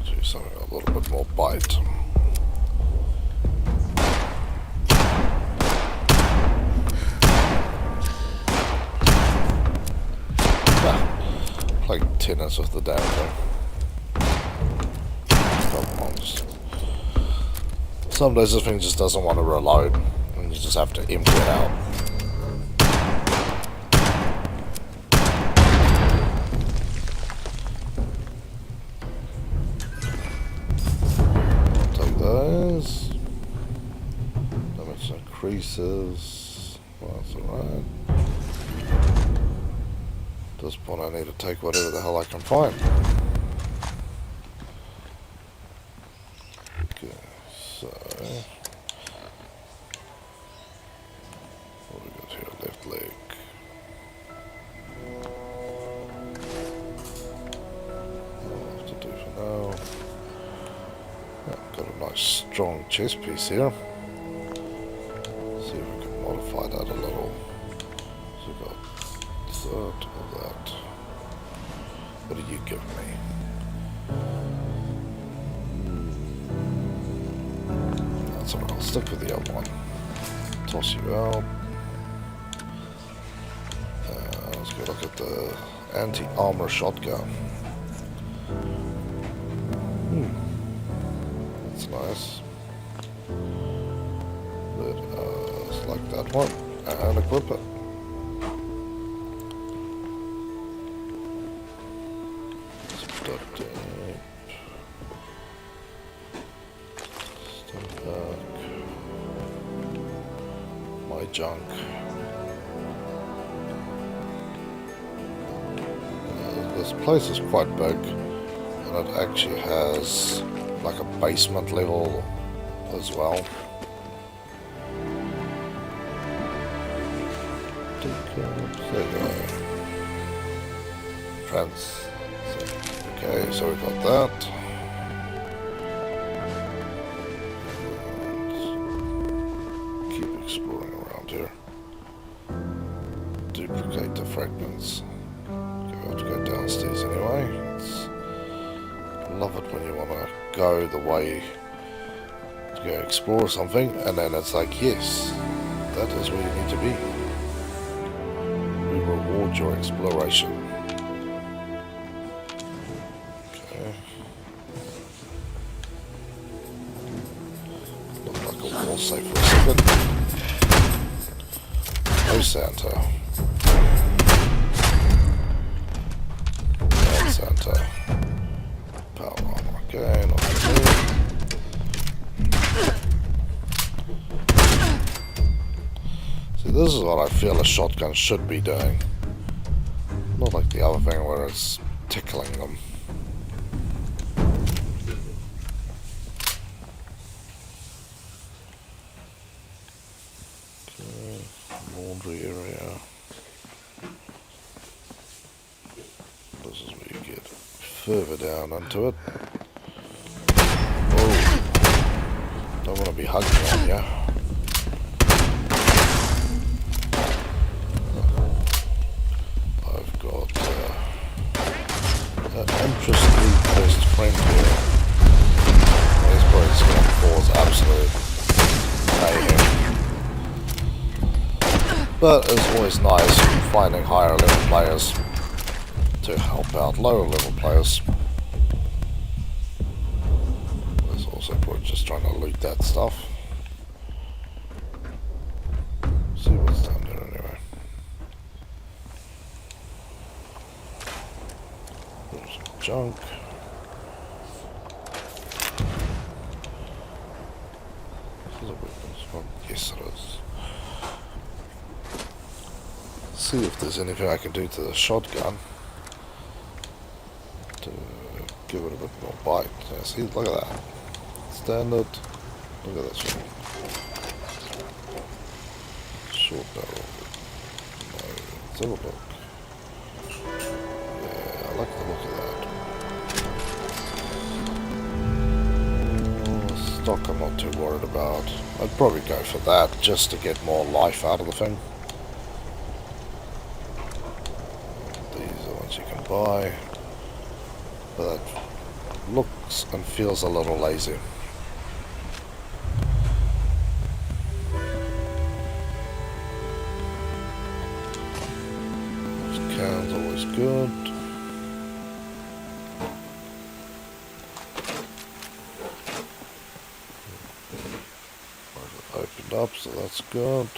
Do something a little bit more bite. Like tennis with the damn thing. Some days this thing just doesn't want to reload, and you just have to empty it out. Take those. Damage increases. Well, that's alright. At this point I need to take whatever the hell I can find. So, what do we got here? Left leg. I'll have to do for now. Yeah, got a nice strong chest piece here. See if we can modify that a little. So we've got that or that. What do you give me? So I'll stick with the other one. Toss you out. Let's go look at the anti-armor shotgun. That's nice. Select that one and equip it. Junk. This place is quite big, and it actually has like a basement level as well. There you go. Trans. Okay, so we got that. And keep exploring around here. Duplicate the fragments. Okay, we have to go downstairs anyway. Love it when you want to go the way to go explore something, and then it's like, yes, that is where you need to be. We reward your exploration. Okay. Looked like a wall safe for a second. No Santa. Bad Santa. Power armor. Okay, not good. See, this is what I feel a shotgun should be doing. Not like the other thing where it's tickling them. Okay, laundry area. This is where you get further down into it. Oh, don't want to be hugging on ya. I've got an interestingly placed friend here. This boy's going to cause absolute mayhem. But it's always nice finding higher level players to help out lower level players. There's also probably just trying to loot that stuff. See what's down there anyway. There's some junk. This is a weapons one. Yes, it is. See if there's anything I can do to the shotgun to give it a bit more bite. Yeah, see, look at that. Standard. Look at this one. Short barrel. No, let's have a look. Yeah, I like the look of that. Stock I'm not too worried about. I'd probably go for that just to get more life out of the thing. These are ones you can buy. But that looks and feels a little lazy. This can's always good. Opened up, so that's good.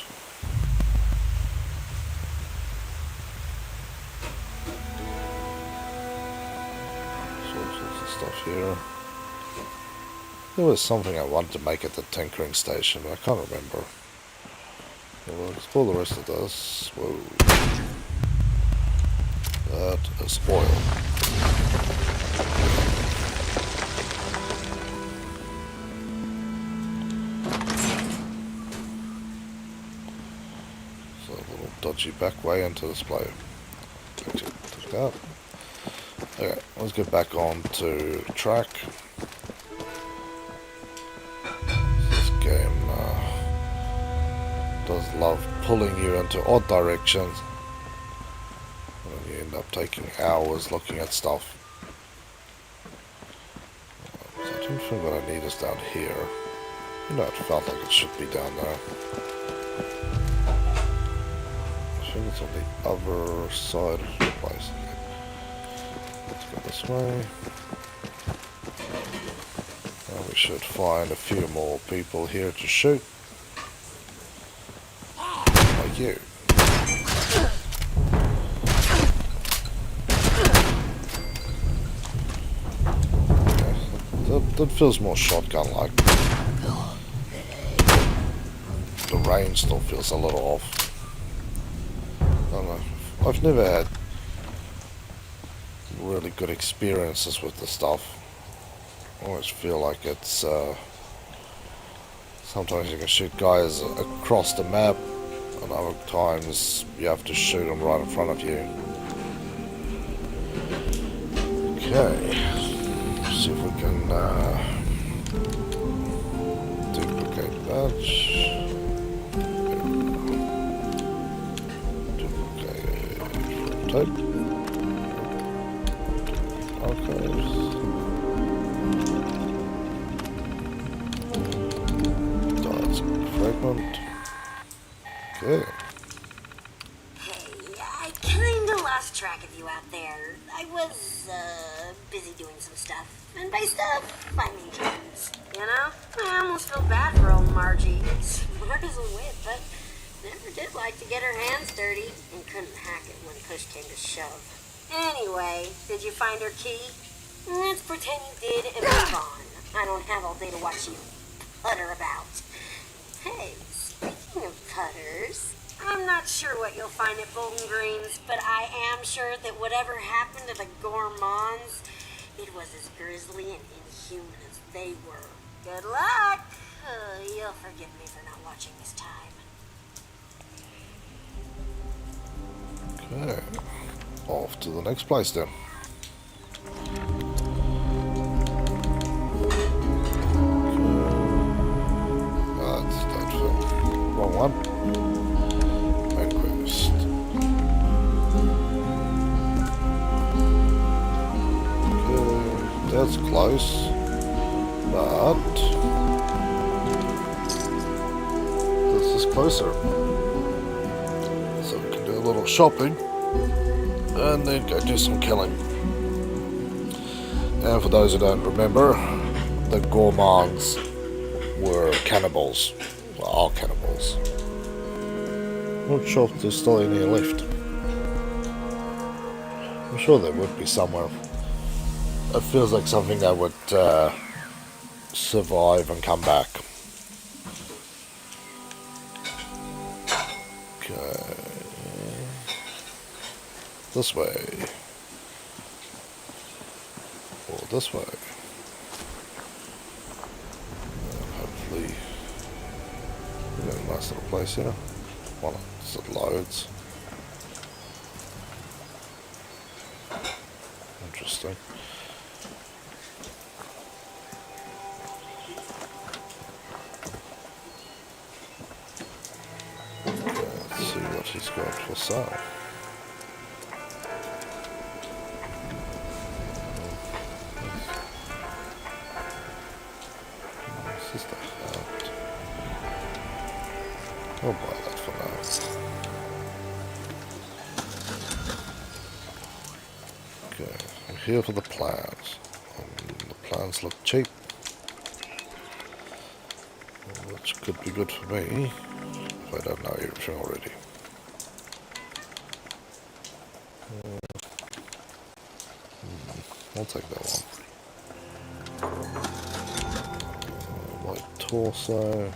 Stuff here. There was something I wanted to make at the tinkering station, but I can't remember. We'll explore the rest of this. Whoa. That is oil. So a little dodgy back way into this player. Take that. Okay, let's get back on to track. This game does love pulling you into odd directions. And you end up taking hours looking at stuff. So I don't think what I need is down here. You know, it felt like it should be down there. I think it's on the other side of the place. Let's go this way. And we should find a few more people here to shoot. Like you. Okay, that feels more shotgun-like. The range still feels a little off. I don't know. I've never had really good experiences with the stuff. I always feel like it's sometimes you can shoot guys across the map and other times you have to shoot them right in front of you. Okay, see if we can duplicate badge. Duplicate tape. Archives. Fragment. Okay. Hey, I kinda lost track of you out there. I was, busy doing some stuff. And by stuff, I mean kittens. You know? I almost feel bad for old Margie. Smart as a whip, but never did like to get her hands dirty. And couldn't hack it when push came to shove. Anyway, did you find her key? Let's pretend you did and move on. I don't have all day to watch you putter about. Hey, speaking of putters, I'm not sure what you'll find at Bowling Greens, but I am sure that whatever happened to the gourmands, it was as grisly and inhuman as they were. Good luck! You'll forgive me for not watching this time. Okay. Off to the next place then. Wrong one. Main quest. Okay, that's close. But this is closer. So we can do a little shopping and then go do some killing. And for those who don't remember, the gourmands were cannibals. Well, are cannibals. Not sure if there's still any left. I'm sure there would be somewhere. It feels like something that would survive and come back. Okay. This way. Or this way. Hopefully we got a nice little place here. Well, it loads. Interesting. Okay, let's see what he's got for sale. This is the hat. I'll buy that for now. Okay, I'm here for the plans. The plans look cheap, which could be good for me if I don't know everything already. I'll take that one. White torso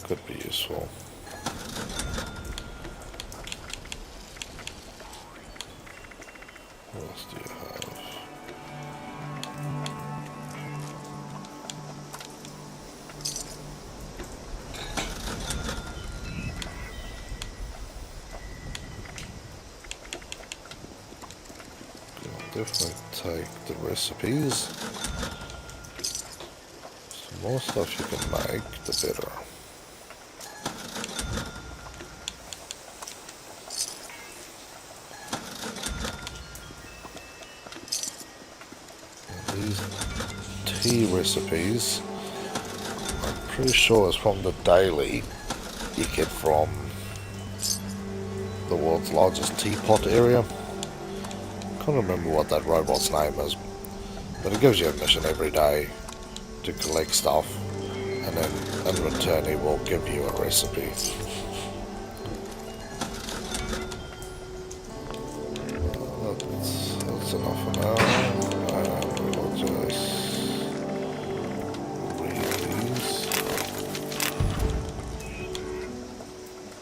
could be useful. What else do you have? I'll definitely take the recipes. The more stuff you can make, the better. These tea recipes, I'm pretty sure it's from the daily you get from the world's largest teapot area. Can't remember what that robot's name is, but it gives you a mission every day to collect stuff, and then in return he will give you a recipe. That's enough for now. We'll just read these.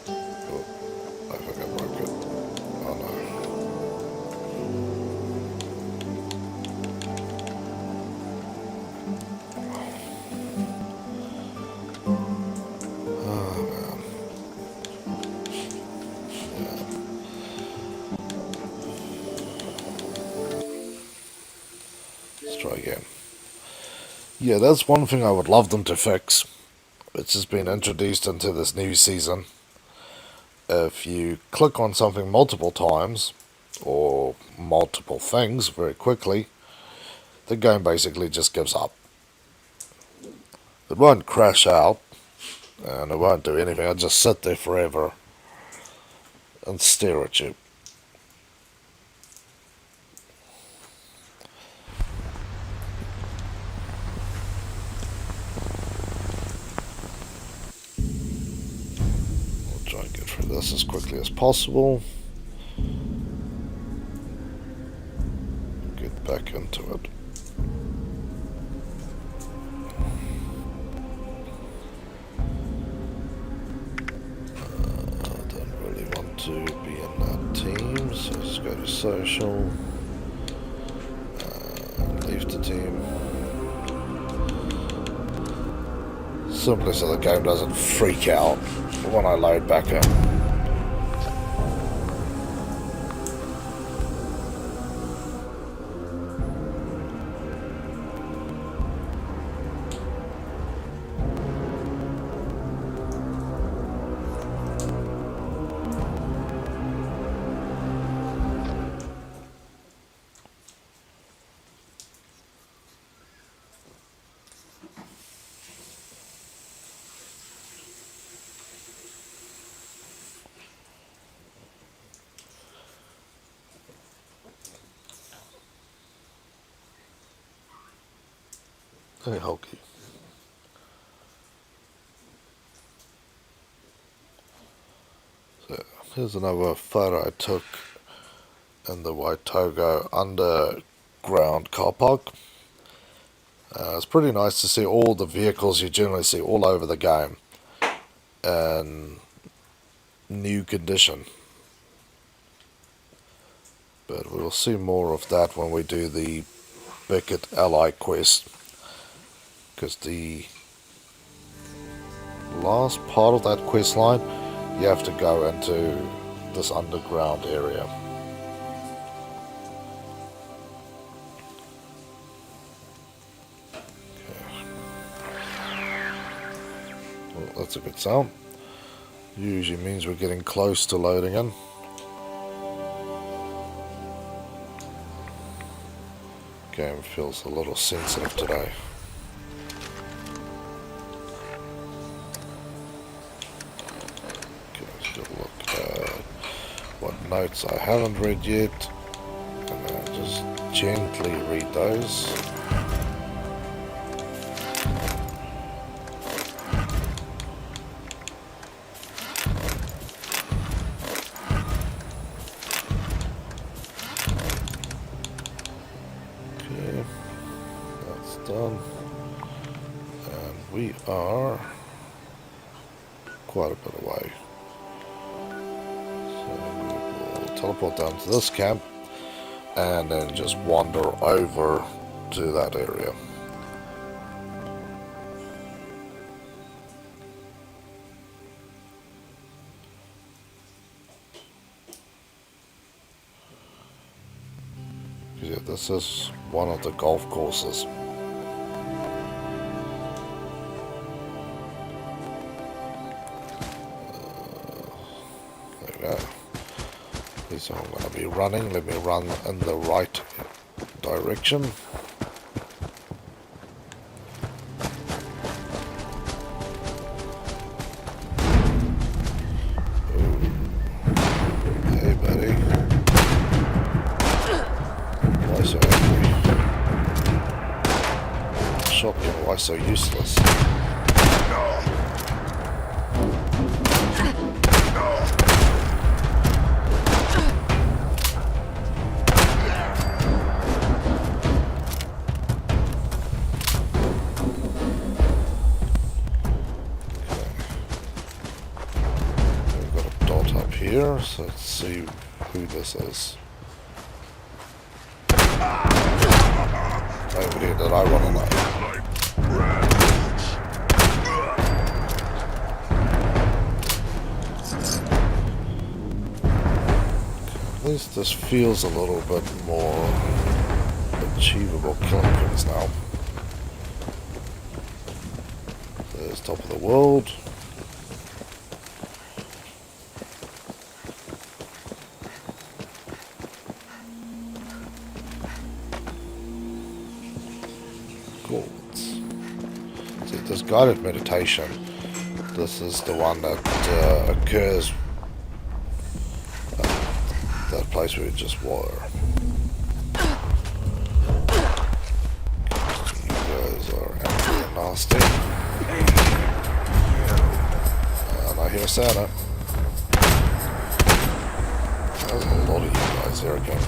Oh, I think I broke it. Oh no. Oh man. again. Yeah, that's one thing I would love them to fix. It's just been introduced into this new season. If you click on something multiple times, or multiple things very quickly, the game basically just gives up. It won't crash out, and it won't do anything. It'll just sit there forever and stare at you. We'll try and get through this as quickly as possible. Get back into it. To be in that team, so just go to social, leave the team, simply so the game doesn't freak out when I load back in. Hey, hokey. So here's another photo I took in the Waitogo underground car park. It's pretty nice to see all the vehicles you generally see all over the game in new condition. But we'll see more of that when we do the Beckett Ally quest, because the last part of that quest line, you have to go into this underground area. Okay. Well, that's a good sound. Usually means we're getting close to loading in. Game feels a little sensitive today. Okay, let's have a look at what notes I haven't read yet, and then just gently read those. Done, and we are quite a bit away, so we will teleport down to this camp and then just wander over to that area. Yeah, this is one of the golf courses. So I'm going to be running. Let me run in the right direction. Ooh. Hey buddy. Why so angry? Shotgun, why so useless? Here, so let's see who this is. Nobody that I want to know. At least this feels a little bit more achievable killing things now. There's top of the world. Cool. See, this guided meditation, this is the one that occurs at that place we just were. You guys are angry and nasty. And I hear Santa. There's a lot of you guys here again.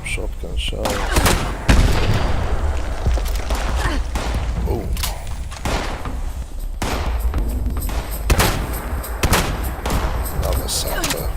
Shotgun shells. Boom. Another Santa.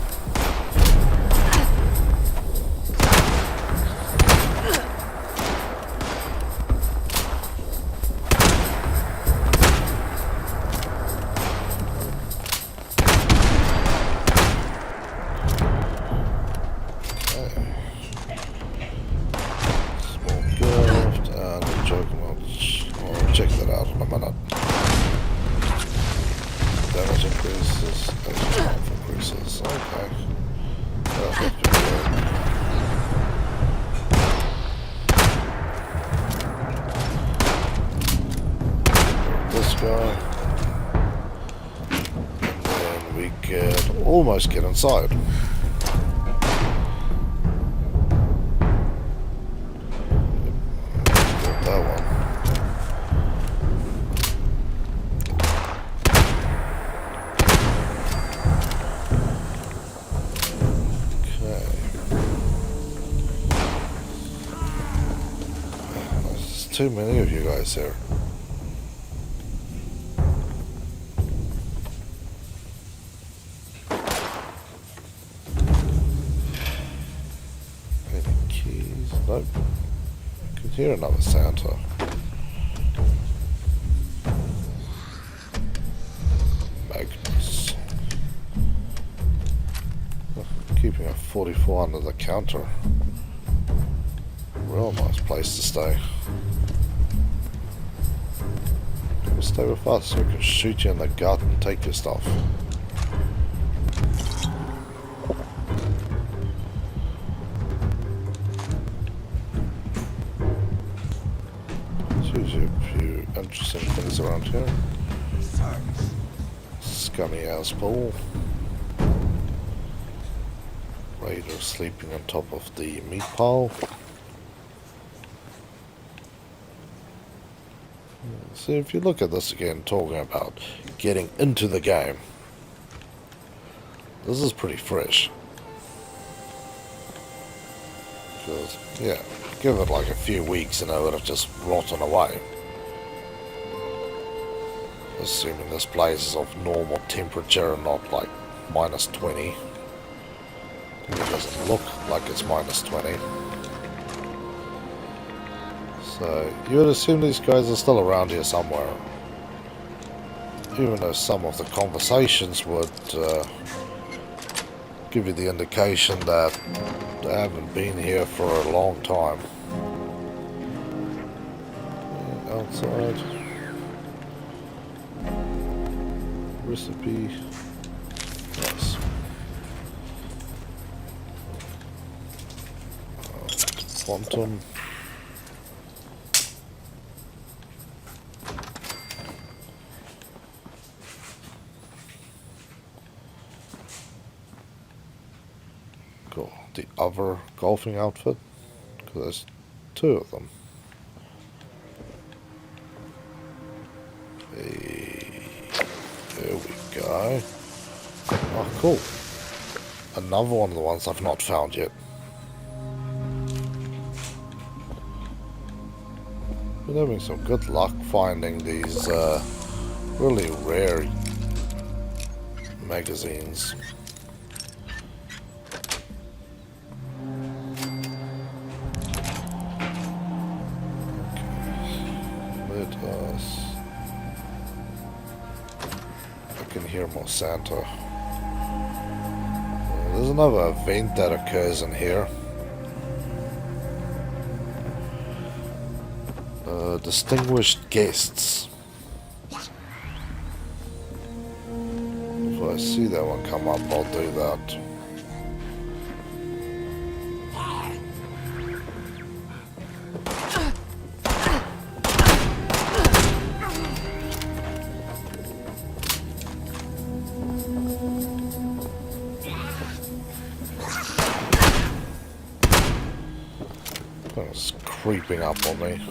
Check that out in a minute. Damage increases, extra health increases. Okay. That's what could be. This guy. And then we can almost get inside. Got that one. Too many of you guys here. Any keys? Nope. I can hear another Santa. Magnets. Keeping a 44 under the counter. Real nice place to stay. Stay with us so we can shoot you in the gut and take your stuff. There's usually a few interesting things around here. Scummy ass pool. Raider sleeping on top of the meat pile. So if you look at this again, talking about getting into the game, this is pretty fresh. Because, yeah, give it like a few weeks and it would have just rotten away. Assuming this place is of normal temperature and not like minus 20. It doesn't look like it's minus 20. So, you would assume these guys are still around here somewhere. Even though some of the conversations would give you the indication that they haven't been here for a long time. Outside. Recipe. Nice. Quantum. Cool. The other golfing outfit, because there's two of them. There we go. Oh, cool. Another one of the ones I've not found yet. Been having some good luck finding these really rare magazines. can hear more Santa. There's another event that occurs in here. Distinguished guests. If I see that one come up, I'll do that. It's creeping up on me.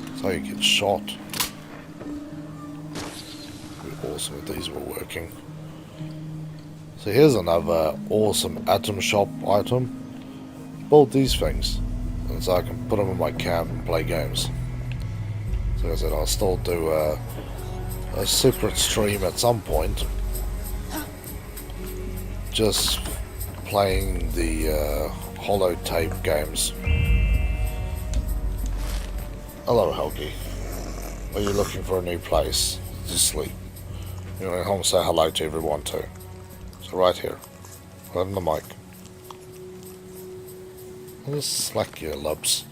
That's how you get shot. It'd be awesome if these were working. So here's another awesome atom shop item. Build these things, and so I can put them in my camp and play games. So like I said, I'll still do a separate stream at some point, just playing the holotape games. Hello, Helgi. Are you looking for a new place to sleep? You want to home say hello to everyone too. So right here, right on the mic. Just slack your lips.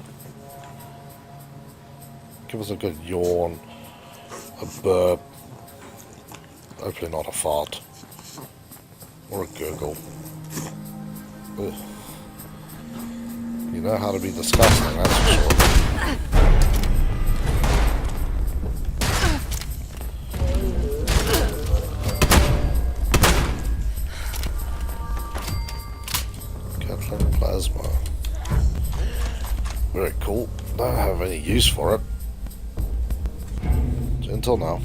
Give us a good yawn, a burp, hopefully not a fart, or a gurgle. Ugh. You know how to be disgusting, that's for sure. Gatling plasma. Very cool. Don't have any use for it. Until now.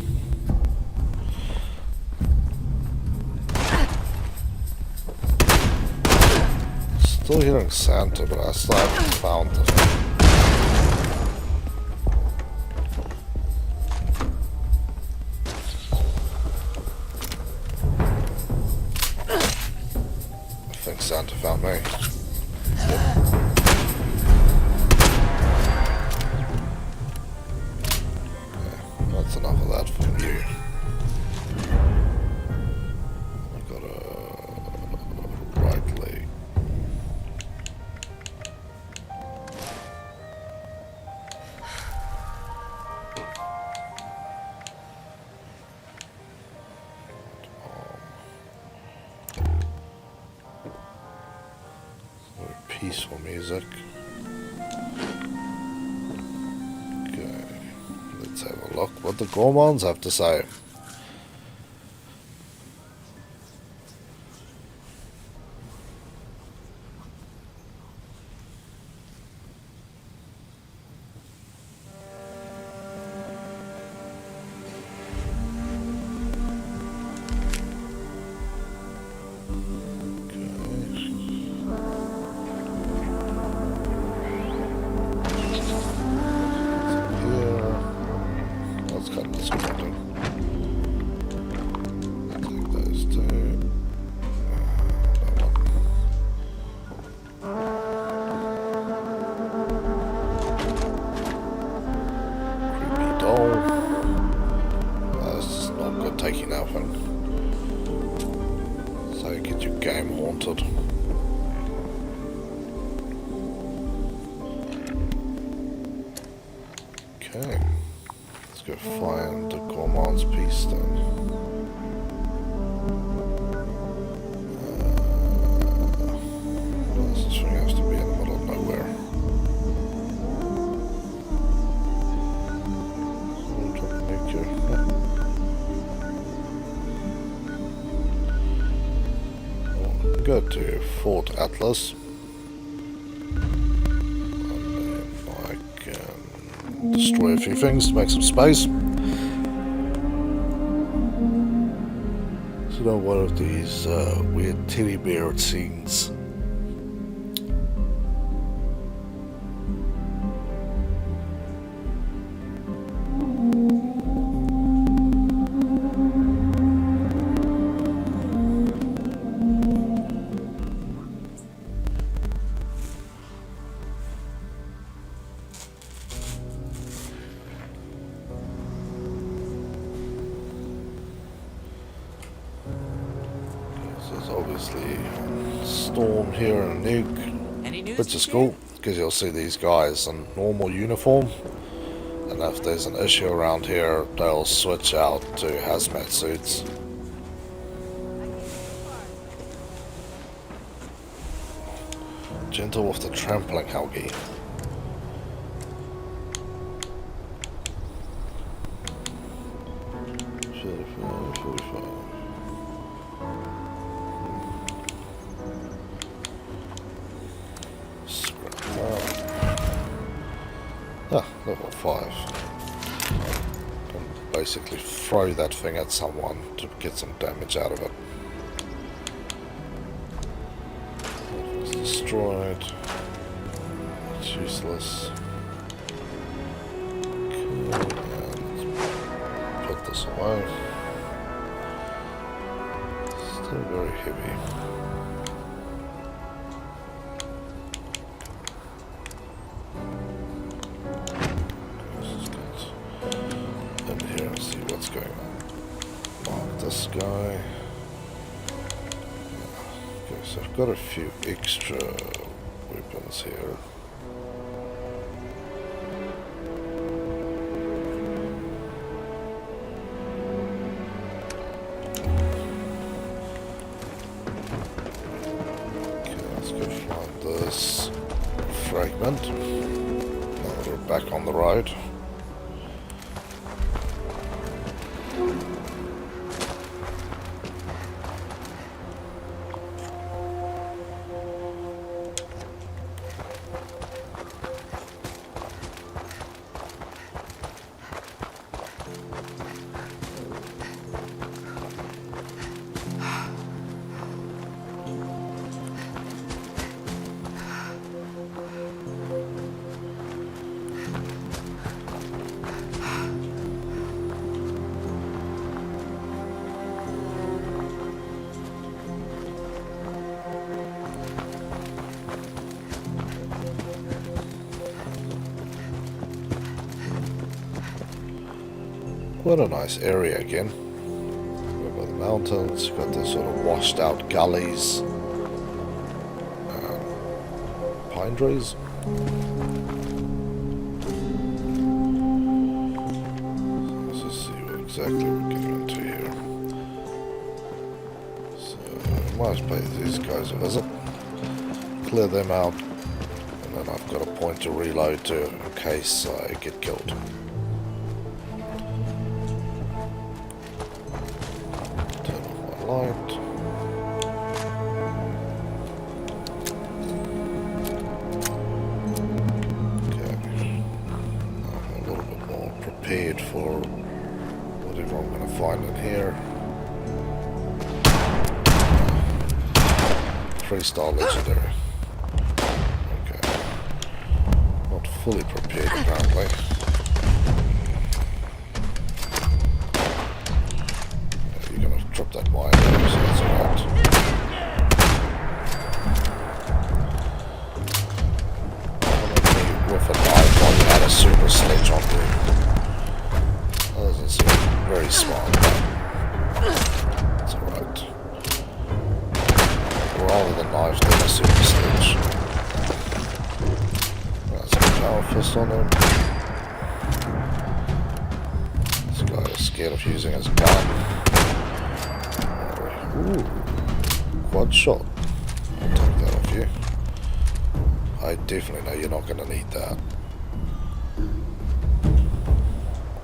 Still hearing Santa, but I still haven't found it. I think Santa found me. Yep. That's enough of that from you. I got a right leg. Very peaceful music. Let's have a look what the Gormons have to say. Okay, let's go find the Gormon's piece then. This thing has to be in the middle of nowhere. Go to Fort Atlas. Destroy a few things to make some space. So now one of these weird teddy bear scenes. obviously Storm here and Nuke, Any news? which is cool because you'll see these guys in normal uniform, and if there's an issue around here, they'll switch out to hazmat suits. Gentle with the trampling, Helgi. 45. Scrap that. Ah, level 5. Can basically throw that thing at someone to get some damage out of it. It's destroyed. It's useless. Put this away. Still very heavy. Let's just get in here and see what's going on. Mark this guy. Okay, so I've got a few extra weapons here. Fragment. Now we're back on the road. What a nice area again. We're by the mountains, got these sort of washed out gullies. Pine trees. Let's just see what exactly we're getting into here. So, I might as well pay these guys a visit. Clear them out. And then I've got a point to reload to in case I get killed. Light. Okay. I'm a little bit more prepared for whatever I'm going to find in here. 3-star legendary. Okay. Not fully prepared apparently. Drop that wire there, so that's alright. With a knife while you had a super sledge on you. That doesn't seem very smart, but it's alright. Rather than knives than a super sledge. That's a power fist on him. This guy is scared of using his gun. Ooh, quad shot. I'll take that off you. I definitely know you're not going to need that.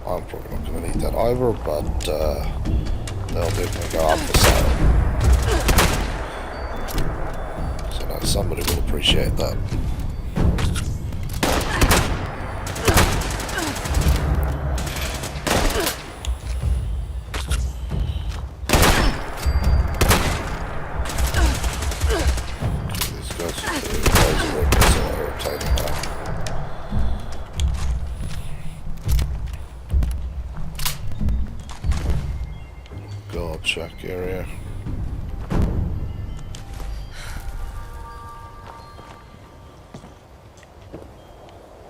I'm probably not going to need that either, but they'll definitely go up for sale. So now somebody will appreciate that. Check area.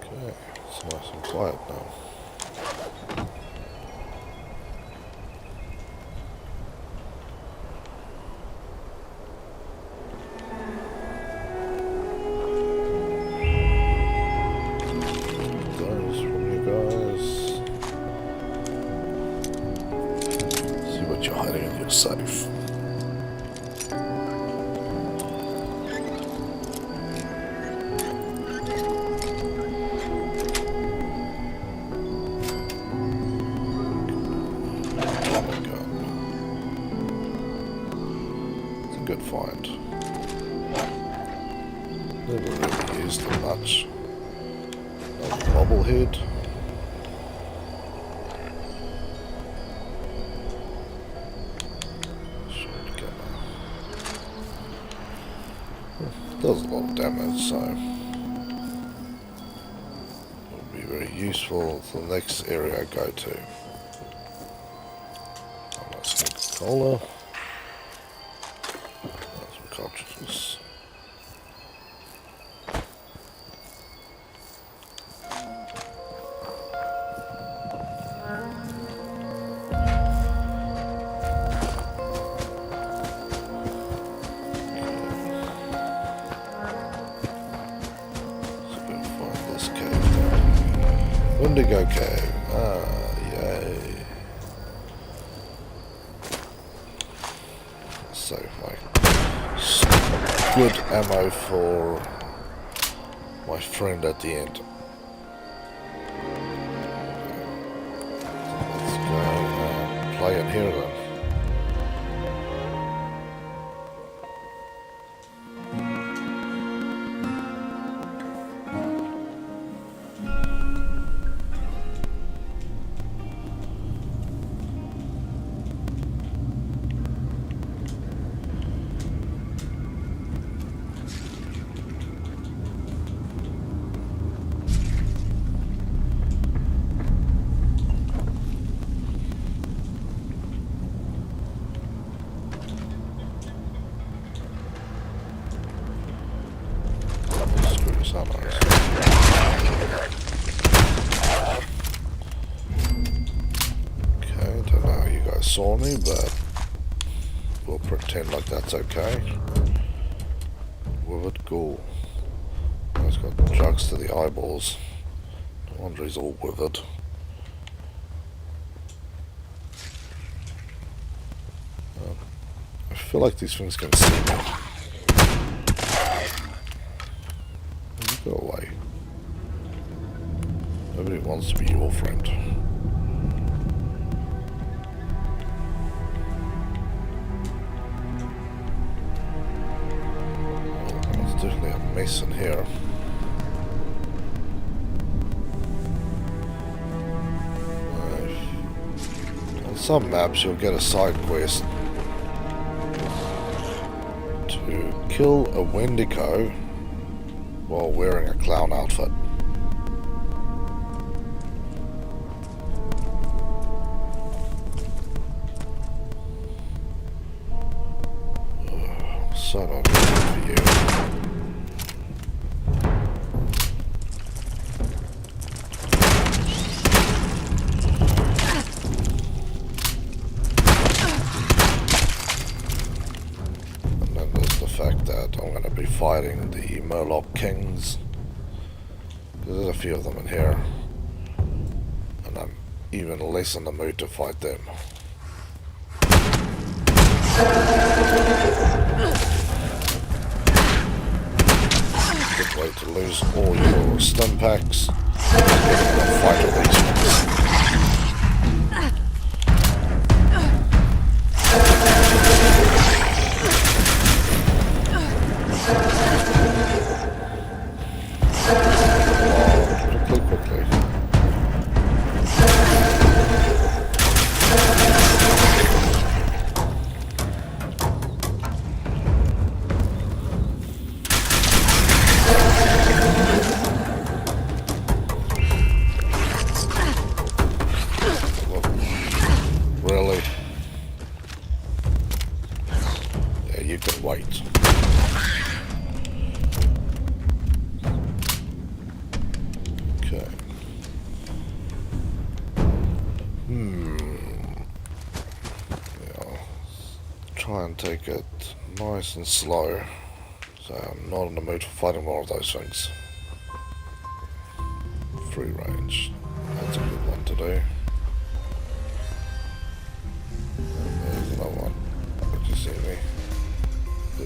Okay, it's nice and quiet now. what you're hiding in your safe. It's a good find. Never really used it much. A bobblehead. Does a lot of damage, so it'll be very useful for the next area I go to. Nice Coca-Cola. Some cartridges. Indigo Cave. Ah, yay. Save my good ammo for my friend at the end. Let's go and play in here then. Okay, don't know how you guys saw me, but we'll pretend like that's okay. Withered ghoul. He's got drugs to the eyeballs. No wonder he's all withered. I feel like these things can see me. Go away. Nobody wants to be your friend. Oh, there's definitely a mess in here. On some maps you'll get a side quest to kill a Wendigo while wearing a clown outfit. So not good for you. And then there's the fact that I'm going to be fighting the Murloc Kings. There's a few of them in here. And I'm even less in the mood to fight them. Good way to lose all your stun packs. And fight all these ones. Quickly. Really? Yeah, you can wait. Okay. Yeah, I'll try and take it nice and slow, so I'm not in the mood for fighting more of those things. Free range. That's a good one to do. And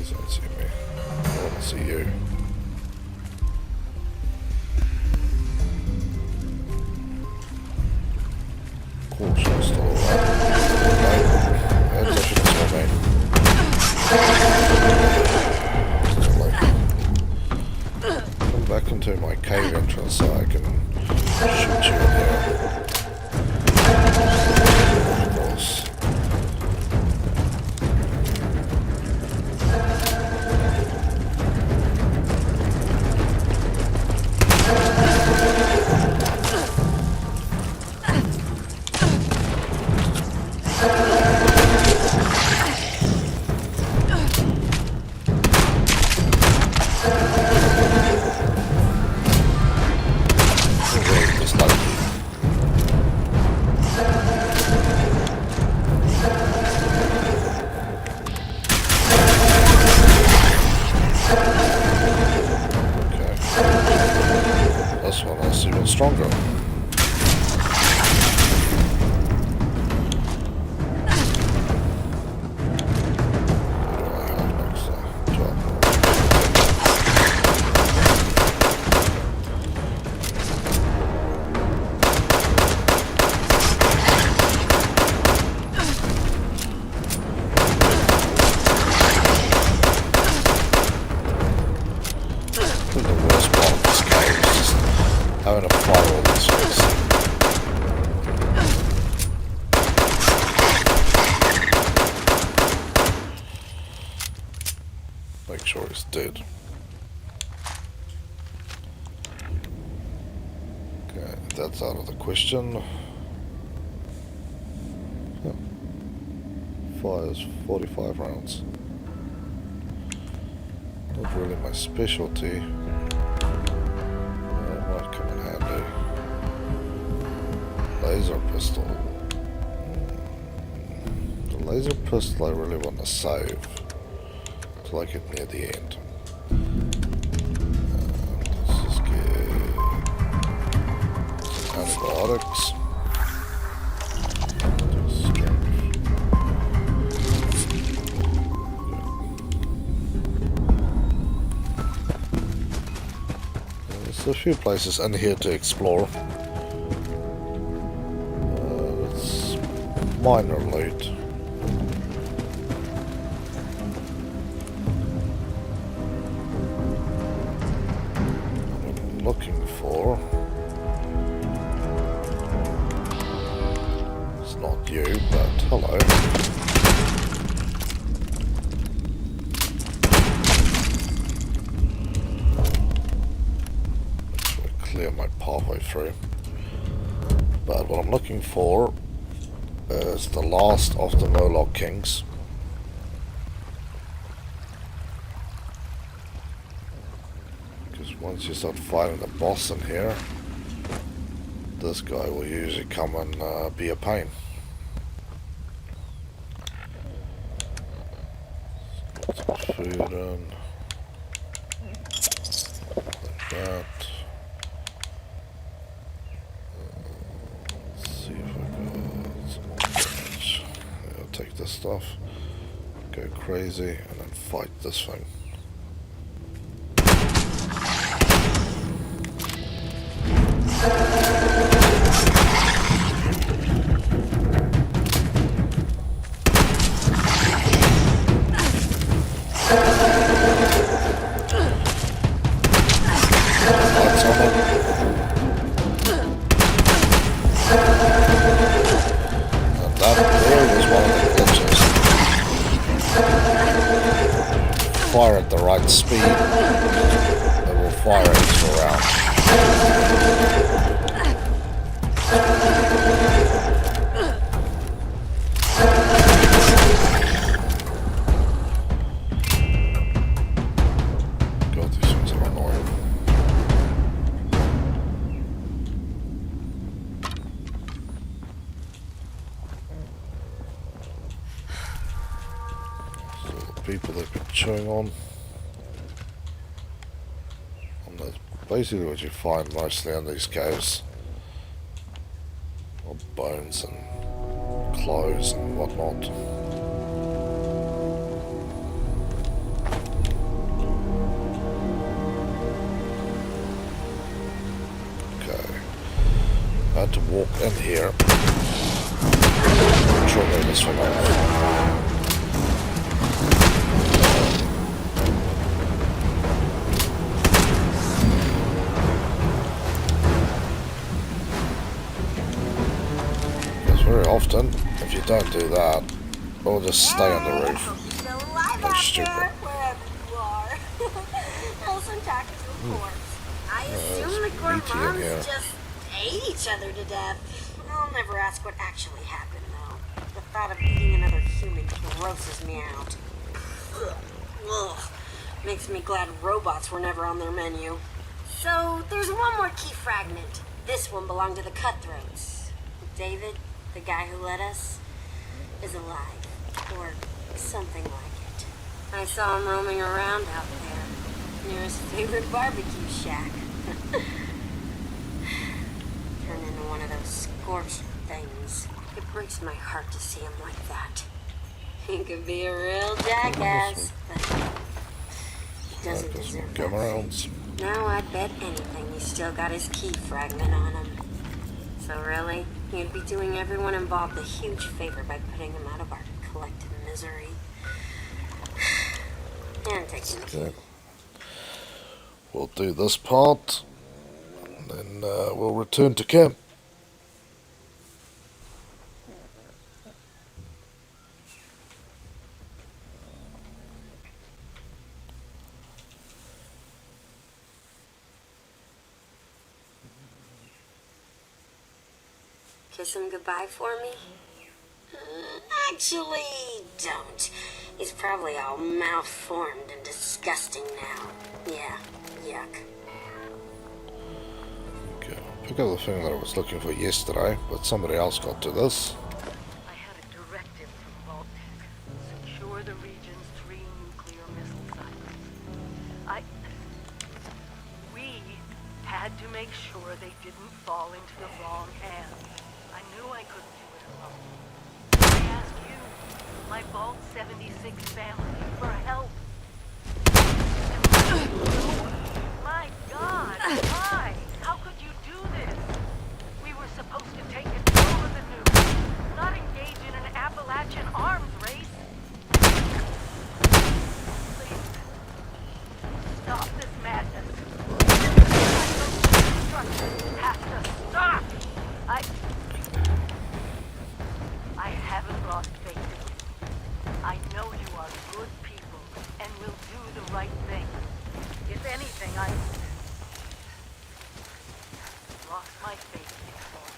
Please don't see me. I want to see you. Of course, I'm still alive. No, I shouldn't saw me. Still late. Come back into my cave entrance so I can shoot you in here. Of course. Stronger. Having to fire all these things. Make sure he's dead. Okay, that's out of the question. Huh. Fires 45 rounds. Not really my specialty. Laser pistol. The laser pistol I really want to save till I get near the end. Let's just get some antibiotics. There's a few places in here to explore. Minor loot. What I'm looking for. It's not you, but hello. Make sure I clear my pathway through. But what I'm looking for is the last of the Murloc Kings. Because once you start fighting the boss in here, this guy will usually come and be a pain. Put some food in. Like that. Take this stuff, go crazy, and then fight this thing. Lights on it. And that there was one of the fire at the right speed, it will fire extra rounds. God, these things are annoying. So the people they've been chewing on. And that's basically what you find mostly in these caves. Or bones and clothes and whatnot. had to walk in here. Trigger this one off. Because very often, if you don't do that, it'll just stay on the I roof. hope you're still alive That's out stupid. there, wherever you are. Wilson talking to a corpse. I assume the it's meaty in gourmands here. just ate each other to death. I'll never ask what actually happened, though. The thought of eating another human grosses me out. Ugh. Makes me glad robots were never on their menu. So, there's one more key fragment. This one belonged to the Cutthroats. David, the guy who led us, is alive. Or something like it. I saw him roaming around out there, near his favorite barbecue shack. Turned into one of those scorched things. It breaks my heart to see him like that. He could be a real jackass, but he doesn't deserve Come that around. fate. Now I'd bet anything he's still got his key fragment on him. So really, he'd be doing everyone involved a huge favor by putting him out of our collective misery. And taking the key. Okay. We'll do this part, and then we'll return to camp. Kiss him goodbye for me? Actually, don't. He's probably all malformed and disgusting now. Yeah, yuck. Okay, I'll pick up the thing that I was looking for yesterday, but somebody else got to this. I had a directive from Vault-Tec. Secure the region's 3 nuclear missile sites. We had to make sure they didn't fall into the wrong hands. I knew I couldn't do it alone. I asked you, my Vault 76 family, for help. My God, why? How could you do this? We were supposed to take control of the nuke, not engage in an Appalachian arms race. Please, stop this madness. Destruction has to stop. I haven't lost faith in you. I know you are good people and will do the right thing. If anything, I lost my faith before.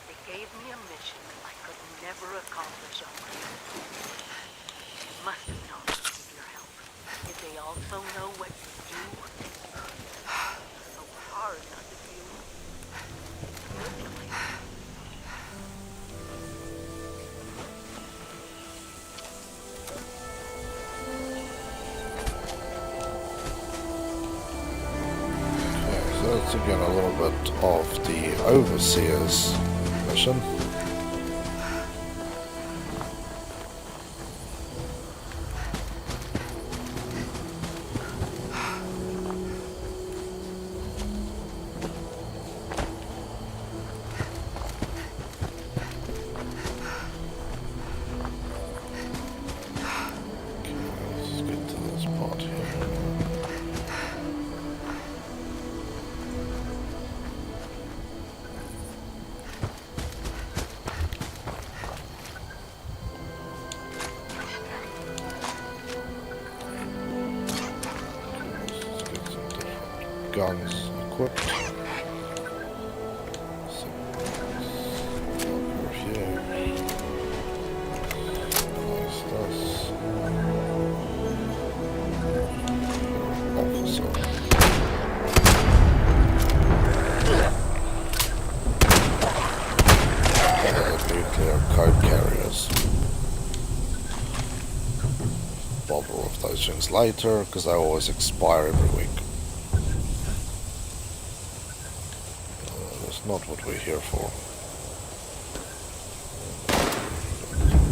They gave me a mission I could never accomplish on my own. They must have known I need your help. Did they also know what you do? It's so hard not to feel personally. So that's again a little bit of the Overseer's mission. Let's get to this part here. Let's get some different guns equipped. So, review. Nice, this. Officer. Nuclear code carriers. Bother with those things later because they always expire every week. That's not what we're here for.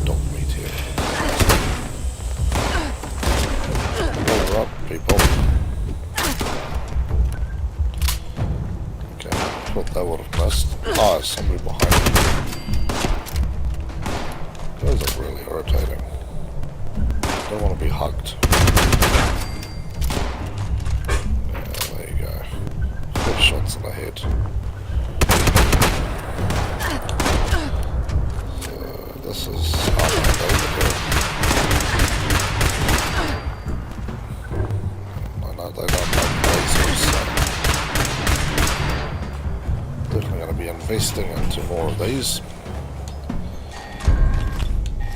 Dog meat here. Order up, people. Okay, thought that would have missed. Oh, there's somebody behind me. Those are really irritating. Don't want to be hugged. Yeah, there you go. 4 shots in the head. So this is Hermit over here. I know they don't like lasers, so definitely going to be investing into more of these.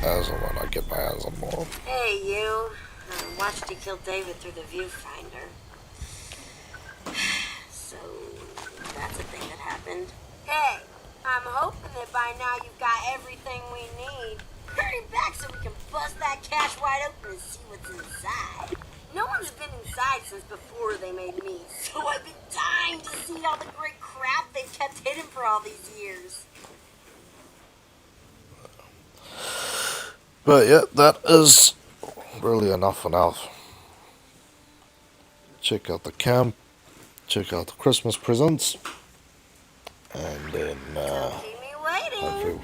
As and when I get my hands on more. Hey, you. I watched you kill David through the viewfinder. So, that's a thing that happened. Hey, I'm hoping that by now you've got everything we need. Hurry back so we can bust that cache wide open and see what's inside. No one's been inside since before they made me, so I've been dying to see all the great crap they've kept hidden for all these years. But yeah, that is really enough for now. Check out the camp, check out the Christmas presents, and then Keep me waiting. hopefully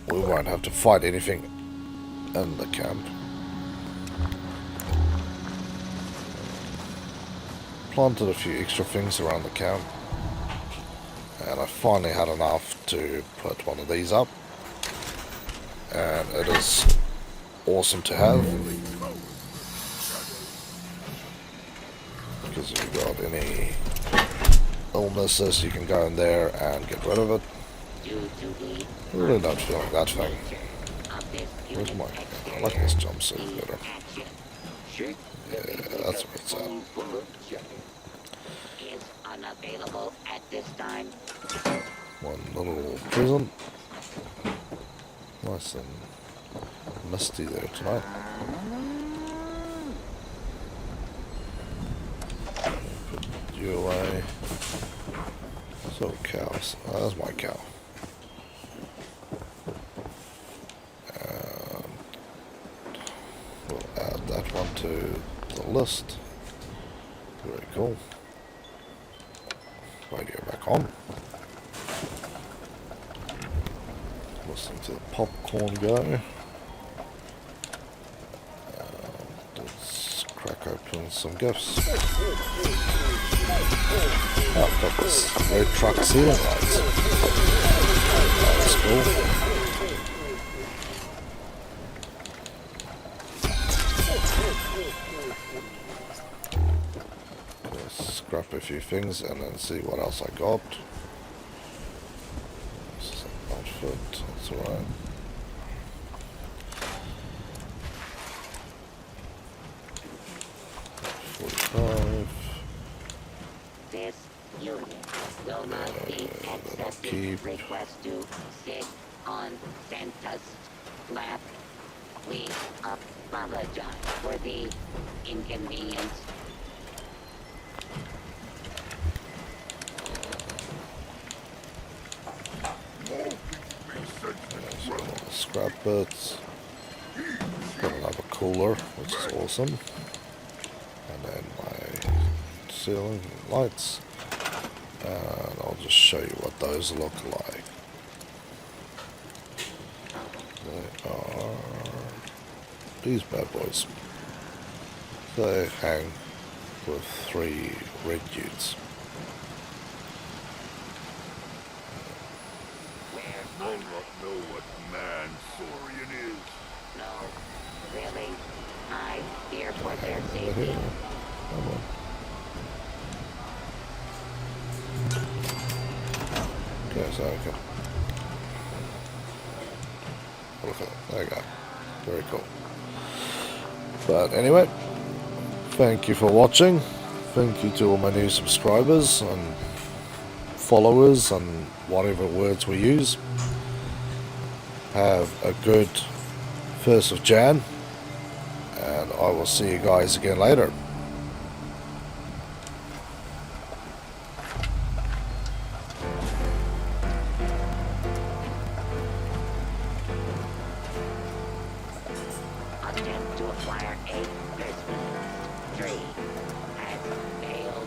we won't have to fight anything in the camp. Planted a few extra things around the camp, and I finally had enough to put one of these up. And it is awesome to have, because if you've got any illnesses you can go in there and get rid of it. I'm really not feeling that thing. Where's my... I like this jumpsuit better. Yeah, that's what it's at. One little present. Nice and misty there tonight. Put you away. So cows. Oh, that's my cow. And we'll add that one to the list. Very cool. Radio back on. Listening to the popcorn go. Let's crack open some gifts. Oh, I've got this red truck ceiling lights. That's cool. Let's scrap a few things and then see what else I got. Outfit, that's alright. This unit will not be accepting requests to sit on Santa's lap. We apologize for the inconvenience. Scrap bits. Got another cooler, which is awesome. And then my ceiling lights. And I'll just show you what those look like. They are these bad boys. They hang with 3 red dudes. I do not know what man-saurian is. No, really, I fear for their Over safety. here. Come on. Okay, so I can look at it. There you go. Very cool. But anyway, thank you for watching. Thank you to all my new subscribers and followers and whatever words we use. Have a good 1st of Jan, and I will see you guys again later. Attempt to acquire a Christmas tree.